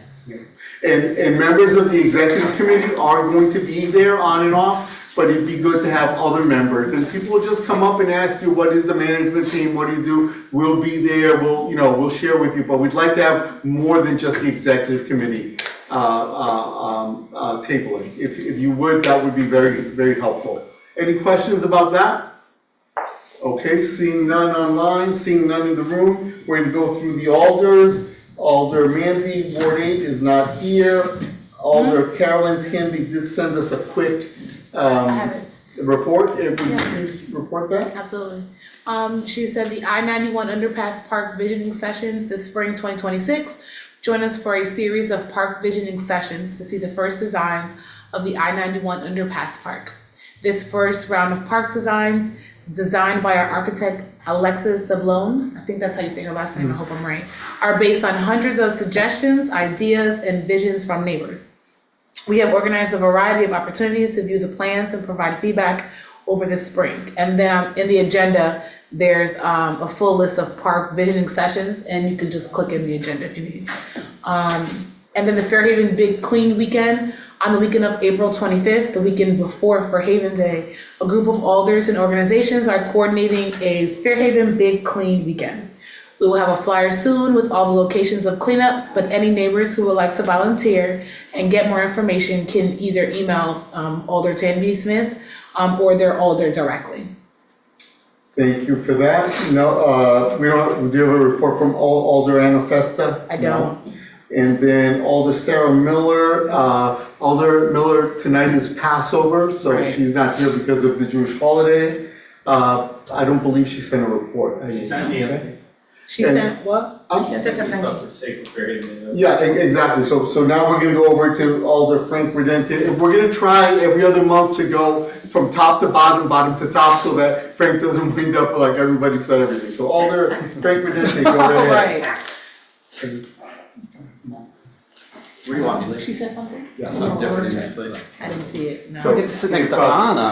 And members of the executive committee are going to be there on and off, but it'd be good to have other members. And people will just come up and ask you, what is the management team? What do you do? We'll be there. We'll share with you. But we'd like to have more than just the executive committee tabling. If you would, that would be very, very helpful. Any questions about that? Okay, seeing none online, seeing none in the room, we're going to go through the alders. Alder Mandy, Ward 8, is not here. Alder Carolyn Tanby did send us a quick report. Would you please report that? Absolutely. She said the I-91 Underpass Park Visioning Sessions this spring 2026. Join us for a series of park visioning sessions to see the first design of the I-91 Underpass Park. This first round of park designs, designed by our architect Alexis Sablon, I think that's how you say her last name, I hope I'm right, are based on hundreds of suggestions, ideas, and visions from neighbors. We have organized a variety of opportunities to view the plans and provide feedback over the spring. And then in the agenda, there's a full list of park visioning sessions, and you can just click in the agenda if you need. And then the Fairhaven Big Clean Weekend, on the weekend of April 25th, the weekend before Fairhaven Day, a group of alders and organizations are coordinating a Fairhaven Big Clean Weekend. We will have a flyer soon with all the locations of cleanups, but any neighbors who would like to volunteer and get more information can either email Alder Tanby Smith or their alder directly. Thank you for that. No, we don't. Do you have a report from Alder Anna Festa? I don't. No. And then Alder Sarah Miller. Alder Miller tonight is Passover, so right. She's not here because of the Jewish holiday. I don't believe she sent a report. She sent me a. She sent what? She sent me stuff for Safe and Fairhaven. Yeah, exactly. So now we're going to go over to Alder Frank Redente. And we're going to try every other month to go from top to bottom, bottom to top, so that Frank doesn't wind up like everybody said everything. So Alder Frank Redente, go right ahead. Where do you want me? She said something? Yeah, something different in this place. I didn't see it, no. So it's sit next to Anna.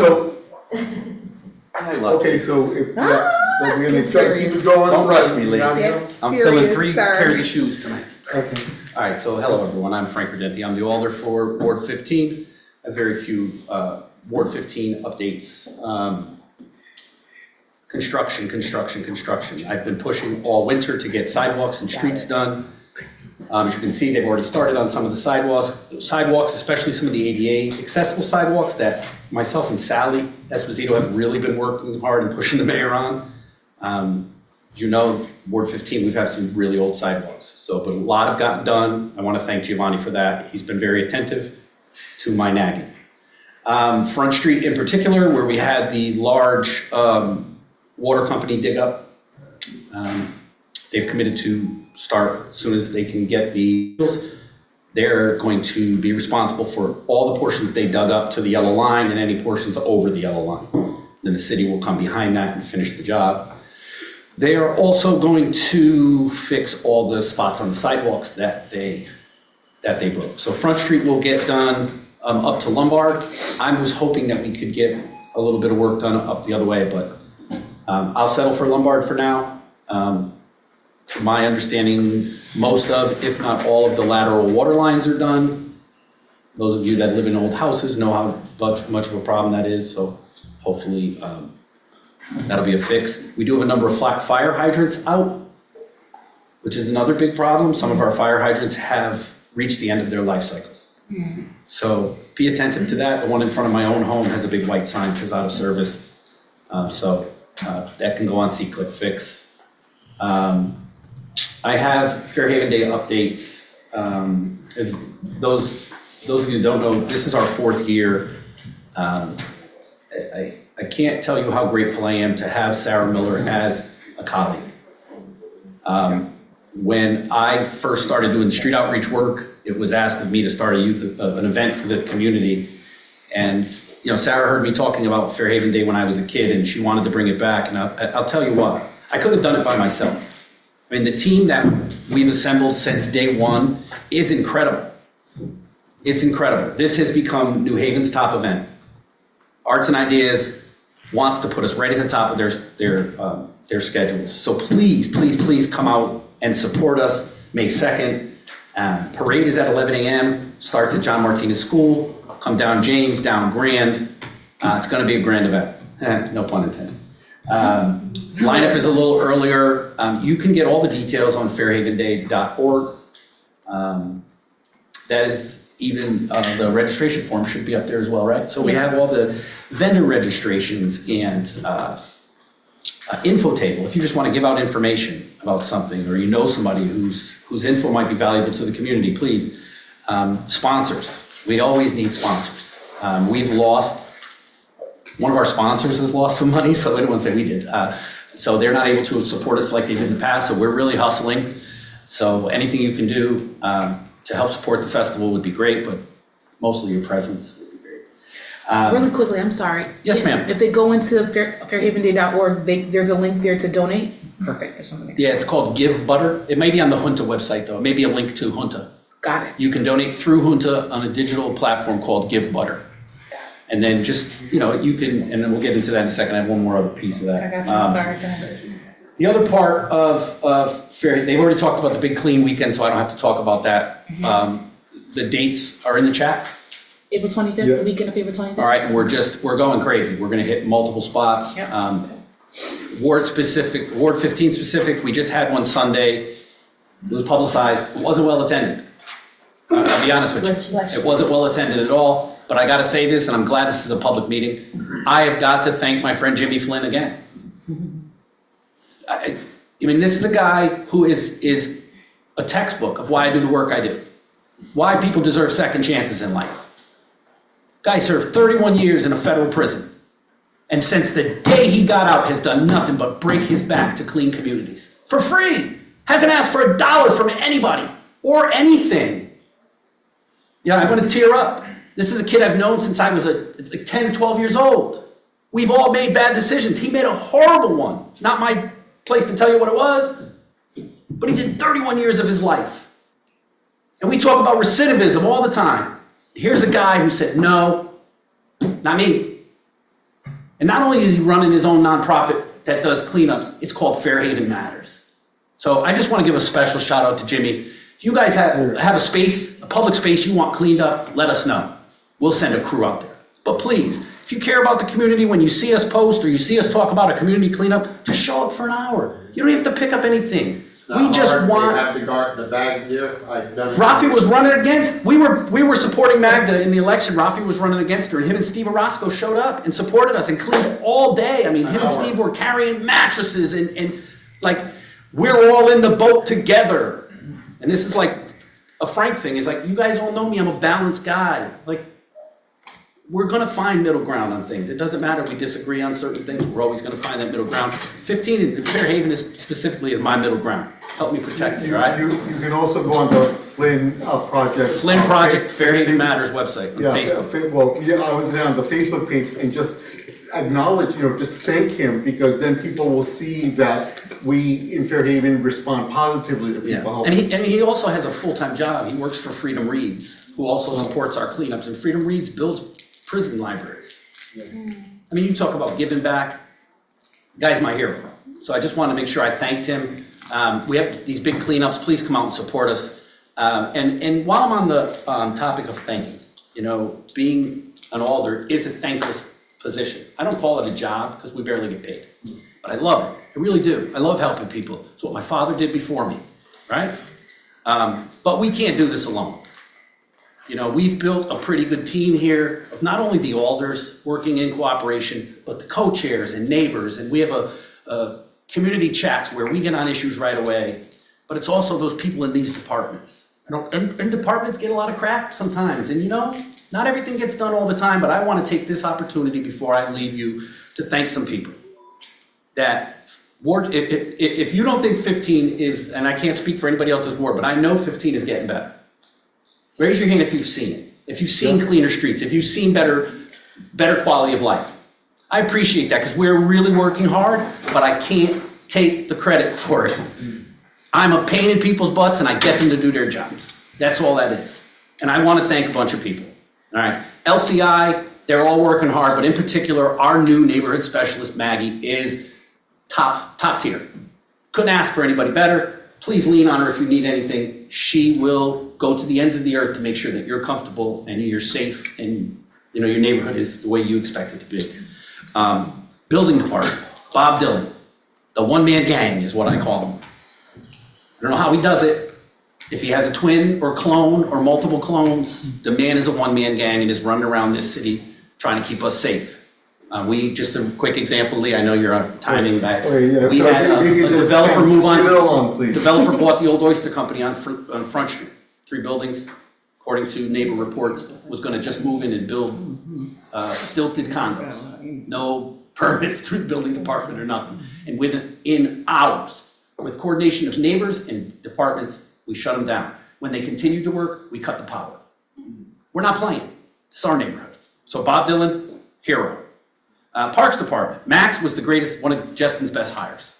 Okay, so if we're going to try to keep it going. Don't rush me, lady. I'm filling 3 sorry. pairs of shoes tonight. Okay. All right, so hello everyone, I'm Frank Redente. I'm the alder for Ward 15. I have very few Ward 15 updates. Construction. I've been pushing all winter to get sidewalks and streets done. As you can see, they've already started on some of the sidewalks, especially some of the ADA accessible sidewalks that myself and Sally Esposito have really been working hard and pushing the mayor on. As you know, Ward 15, we've had some really old sidewalks, but a lot have gotten done. I want to thank Giovanni for that. He's been very attentive to my nagging. Front Street in particular, where we had the large water company dig up, they've committed to start as soon as they can get the bills. They're going to be responsible for all the portions they dug up to the yellow line and any portions over the yellow line. Then the city will come behind that and finish the job. They are also going to fix all the spots on the sidewalks that they broke. So Front Street will get done up to Lombard. I was hoping that we could get a little bit of work done up the other way, but I'll settle for Lombard for now. To my understanding, most of, if not all of the lateral water lines are done. Those of you that live in old houses know how much of a problem that is, so hopefully that'll be a fix. We do have a number of fire hydrants out, which is another big problem. Some of our fire hydrants have reached the end of their life cycles. So be attentive to that. The one in front of my own home has a big white sign that says out of service. So that can go on See Click Fix. I have Fairhaven Day updates. As those of you who don't know, this is our 4th year. I can't tell you how grateful I am to have Sarah Miller as a colleague. When I first started doing street outreach work, it was asked of me to start an event for the community. And Sarah heard me talking about Fairhaven Day when I was a kid, and she wanted to bring it back. And I'll tell you what, I could have done it by myself. I mean, the team that we've assembled since day one is incredible. It's incredible. This has become New Haven's top event. Arts and Ideas wants to put us right at the top of their schedules. So please, please, please come out and support us May 2nd. Parade is at 11 a.m., starts at John Martinez School. Come down James, down Grand. It's going to be a grand event. No pun intended. Lineup is a little earlier. You can get all the details on fairhavenday.org. That is even the registration form should be up there as well, right? So we have all the vendor registrations and info table. If you just want to give out information about something, or you know somebody whose info might be valuable to the community, please. Sponsors. We always need sponsors. We've lost, one of our sponsors has lost some money, so I didn't want to say we did. So they're not able to support us like they did in the past, so we're really hustling. So anything you can do to help support the festival would be great, but mostly your presence would be great. Really quickly, I'm sorry. Yes, ma'am. If they go into fairhavenday.org, there's a link there to donate? Perfect, or something. Yeah, it's called Give Butter. It may be on the Junta website, though. It may be a link to Junta. Got it. You can donate through Junta on a digital platform called Give Butter. And then just, you can, and then we'll get into that in a second. I have one more other piece of that. I got you, sorry. Go ahead. The other part of Fair, they've already talked about the big clean weekend, so I don't have to talk about that. The dates are in the chat. April 25th, the weekend of April 25th. All right, we're going crazy. We're gonna hit multiple spots. Yep. Ward 15 specific, we just had one Sunday. It was publicized, it wasn't well attended. I'll be honest with you. It wasn't well attended at all, but I gotta say this, and I'm glad this is a public meeting. I have got to thank my friend Jimmy Flynn again. I mean, this is a guy who is a textbook of why I do the work I do. Why people deserve second chances in life. Guy served 31 years in a federal prison. And since the day he got out has done nothing but break his back to clean communities. For free. Hasn't asked for a dollar from anybody or anything. Yeah, I'm gonna tear up. This is a kid I've known since I was like 10, 12 years old. We've all made bad decisions. He made a horrible one. It's not my place to tell you what it was, but he did 31 years of his life. And we talk about recidivism all the time. Here's a guy who said, no, not me. And not only is he running his own nonprofit that does cleanups, it's called Fairhaven Matters. So I just want to give a special shout out to Jimmy. If you guys have a space, a public space you want cleaned up, let us know. We'll send a crew out there. But please, if you care about the community, when you see us post or you see us talk about a community cleanup, just show up for an hour. You don't have to pick up anything. We just want. They have the bags here. I've done it. Rafi was running against. We were supporting Magda in the election. Rafi was running against her, and him and Steve Orozco showed up and supported us and cleaned all day. I mean, him and Steve were carrying mattresses and like we're all in the boat together. And this is like a Frank thing. Is like you guys all know me. I'm a balanced guy. Like. We're going to find middle ground on things. It doesn't matter if we disagree on certain things. We're always going to find that middle ground. 15 in Fairhaven specifically is my middle ground. Help me protect it, all right? You can also go on the Flynn project. Flynn Project, Fairhaven Matters website on Yeah, Facebook. well, yeah, I was on the Facebook page and just acknowledge, just thank him, because then people will see that we in Fairhaven respond positively to people. Yeah, and he also has a full-time job. He works for Freedom Reads, who also supports our cleanups, and Freedom Reads builds prison libraries. I mean, you talk about giving back, guy's my hero. So I just want to make sure I thanked him. We have these big cleanups, please come out and support us. And while I'm on the topic of thanking, being an alder is a thankless position. I don't call it a job because we barely get paid, but I love it. I really do. I love helping people. It's what my father did before me, right? But we can't do this alone. We've built a pretty good team here of not only the alders working in cooperation, but the co-chairs and neighbors, and we have a community chats where we get on issues right away, but it's also those people in these departments. And departments get a lot of crap sometimes, and not everything gets done all the time, but I want to take this opportunity before I leave you to thank some people. That ward, if you don't think 15 is, and I can't speak for anybody else's ward, but I know 15 is getting better. Raise your hand if you've seen it. If you've seen cleaner streets, if you've seen better quality of life. I appreciate that because we're really working hard, but I can't take the credit for it. I'm a pain in people's butts and I get them to do their jobs. That's all that is. And I want to thank a bunch of people. All right. LCI, they're all working hard, but in particular, our new neighborhood specialist, Maggie, is top tier. Couldn't ask for anybody better. Please lean on her if you need anything. She will go to the ends of the earth to make sure that you're comfortable and you're safe and your neighborhood is the way you expect it to be. Building department, Bob Dillon. The one-man gang is what I call him. I don't know how he does it. If he has a twin or clone or multiple clones, the man is a one-man gang and is running around this city trying to keep us safe. Just a quick example, Lee, I know you're on timing back. We had a developer move on. Developer bought the old oyster company on Front Street, 3 buildings, according to neighbor reports, was going to just move in and build stilted condos. No permits through the building department or nothing. And within hours, with coordination of neighbors and departments, we shut them down. When they continued to work, we cut the power. We're not playing. It's our neighborhood. So Bob Dillon, hero. Parks Department, Max was the greatest, one of Justin's best hires.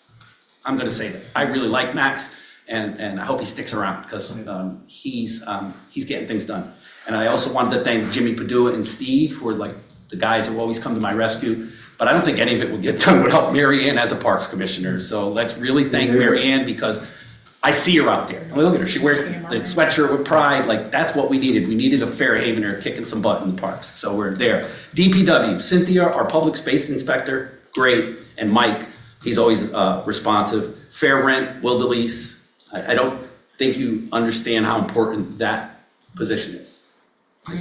I'm going to say that. I really like Max, and I hope he sticks around because he's getting things done. And I also wanted to thank Jimmy Padua and Steve, who are like the guys who always come to my rescue. But I don't think any of it would get done without Mary Ann as a Parks Commissioner. So let's really thank Mary Ann because I see her out there. And look at her. She wears the sweatshirt with pride. Like, that's what we needed. We needed a Fairhavener kicking some butt in the parks. So we're there. DPW, Cynthia, our public space inspector, great. And Mike, he's always responsive. Fair Rent, Will DeLeese. I don't think you understand how important that position is.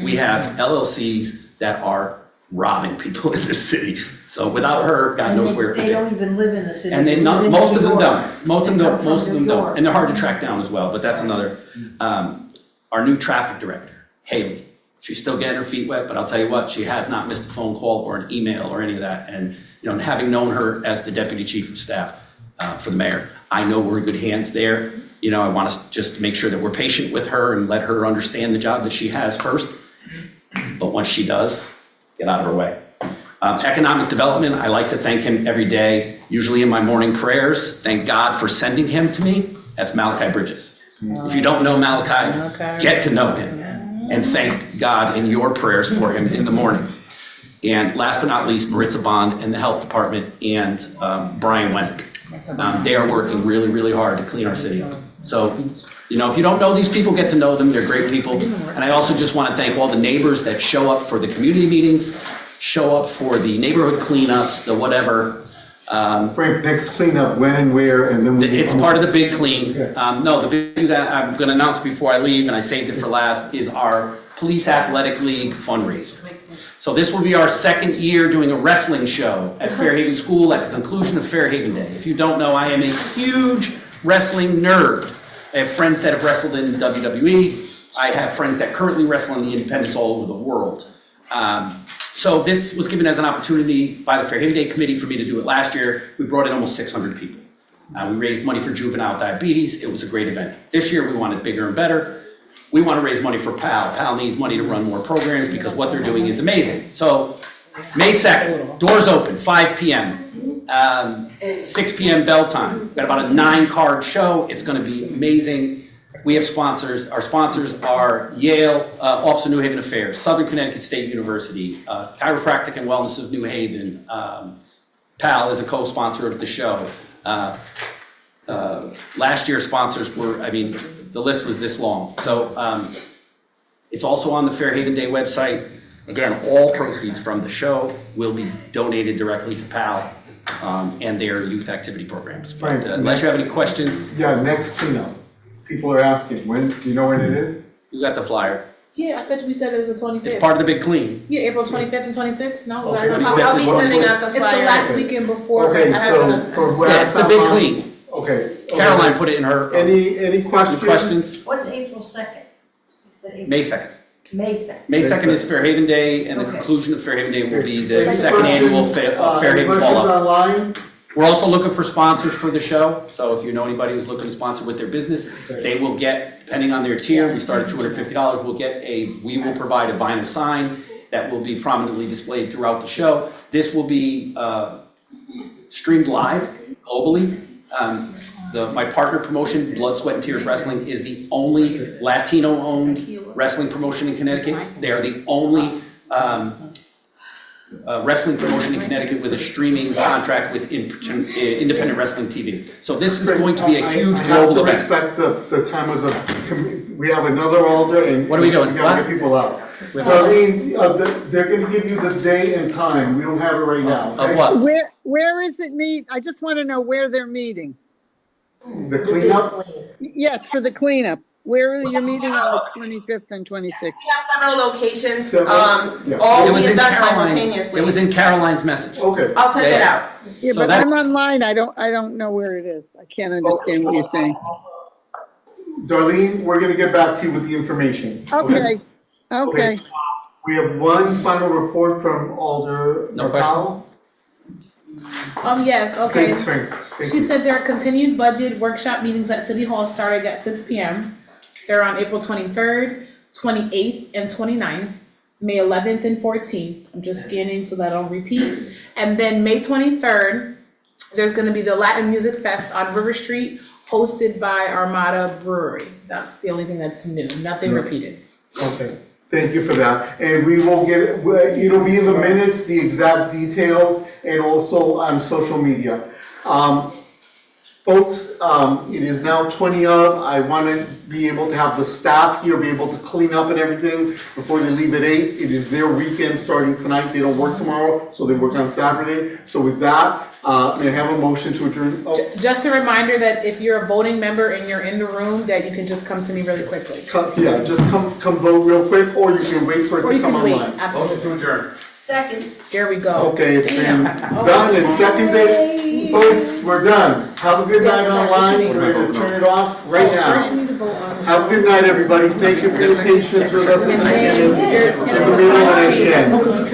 We have LLCs that are robbing people in the city. So without her, God knows where. They don't even live in the city. And most of them don't. Most of them don't. And they're hard to track down as well, but that's another. Our new traffic director, Haley. She's still getting her feet wet, but I'll tell you what, she has not missed a phone call or an email or any of that. And having known her as the deputy chief of staff for the mayor, I know we're in good hands there. I want us just to make sure that we're patient with her and let her understand the job that she has first. But once she does, get out of her way. Economic development, I like to thank him every day, usually in my morning prayers. Thank God for sending him to me. That's Malachi Bridges. If you don't know Malachi, get to know him. And thank God in your prayers for him in the morning. And last but not least, Maritza Bond and the health department and Brian Wennick. They are working really, really hard to clean our city up. So, if you don't know these people, get to know them. They're great people. And I also just want to thank all the neighbors that show up for the community meetings, show up for the neighborhood cleanups, the whatever. Frank, next cleanup, when and where, and then it's part of the big clean. No, the big thing that I'm going to announce before I leave, and I saved it for last, is our Police Athletic League fundraiser. So this will be our second year doing a wrestling show at Fairhaven School at the conclusion of Fairhaven Day. If you don't know, I am a huge wrestling nerd. I have friends that have wrestled in WWE. I have friends that currently wrestle in the independents all over the world. So this was given as an opportunity by the Fairhaven Day Committee for me to do it last year. We brought in almost 600 people. We raised money for juvenile diabetes. It was a great event. This year we wanted bigger and better. we want to raise money for PAL. PAL needs money to run more programs because what they're doing is amazing. So May 2nd, doors open, 5 p.m., 6 p.m. bell time. Got about a 9-card show. It's going to be amazing. We have sponsors. Our sponsors are Yale, Office of New Haven Affairs, Southern Connecticut State University, Chiropractic and Wellness of New Haven. PAL is a co-sponsor of the show. Last year's sponsors were, I mean, the list was this long. So it's also on the Fairhaven Day website. Again, all proceeds from the show will be donated directly to PAL and their youth activity programs. But unless you have any questions. Yeah, next cleanup. People are asking, when, do you know when it is? You got the flyer. Yeah, I thought we said it was the 25th. It's part of the big clean. Yeah, April 25th and 26th? No? Okay. I'll be sending out the It's flyer. It's the last weekend before. Okay, I have so the- for Yeah, last it's the time big on- clean. Okay. Caroline put it in her. Any questions? What's April 2nd? You said April. May 2nd. May 2nd. May 2nd is Fairhaven Day, and the Okay. conclusion of Fairhaven Day will be the Any second annual questions, Fairhaven questions Fall-Up. online? We're also looking for sponsors for the show, so if you know anybody who's looking to sponsor with their business, they will get, depending on their tier, we start at $250, we will provide a vinyl sign that will be prominently displayed throughout the show. This will be streamed live globally. My partner promotion, Blood, Sweat, and Tears Wrestling, is the only Latino-owned wrestling promotion in Connecticut. They are the only wrestling promotion in Connecticut with a streaming contract with Independent Wrestling TV. So this is going to be a huge global I event. have to respect the time of we have another alder and. What are we doing? We gotta get people out. Darlene, they're gonna give you the day and time, we don't have it right now. Of okay? what? Where is it meet? I just want to know where they're meeting. The cleanup? Yes, for the cleanup. Where are you meeting on the 25th and 26th? We have several locations, Yeah. all It was being in done Caroline's, simultaneously. it was in Caroline's message. Okay. I'll send it out. Yeah, So but that- I'm online. I don't know where it is. I can't understand what you're saying. Darlene, we're gonna get back to you with the information. Okay. Okay. We have one final report from Alder No Martel. Yes, okay. Thanks, Frank. Thank She you. said there are continued budget workshop meetings at City Hall starting at 6 p.m. They're on April 23rd, 28th, and 29th, May 11th and 14th. I'm just scanning so that I don't repeat. And then May 23rd, there's going to be the Latin Music Fest on River Street, hosted by Armada Brewery. That's the only thing that's new, nothing repeated. Okay, thank you for that. And we will get, it'll be in the minutes, the exact details, and also on social media. Folks, it is now 20 of, I want to be able to have the staff here, be able to clean up and everything before they leave at 8. It is their weekend starting tonight, they don't work tomorrow, so they work on Saturday. So with that, may I have a motion to adjourn? Oh, Just a reminder that if you're a voting member and you're in the room, that you can just come to me really quickly. yeah, just come vote real quick, or you can wait for it Or to you come can wait, online. absolutely. to adjourn. Second. There we go. Okay, it's been Damn. done and seconded. Folks, we're done. Have a good night Yes, online. sir. We're going to turn it off right First, you now. need to vote on. Have a good night, everybody. Thank you for your patience with us in the And beginning, then, in the middle, and at the end. Okay,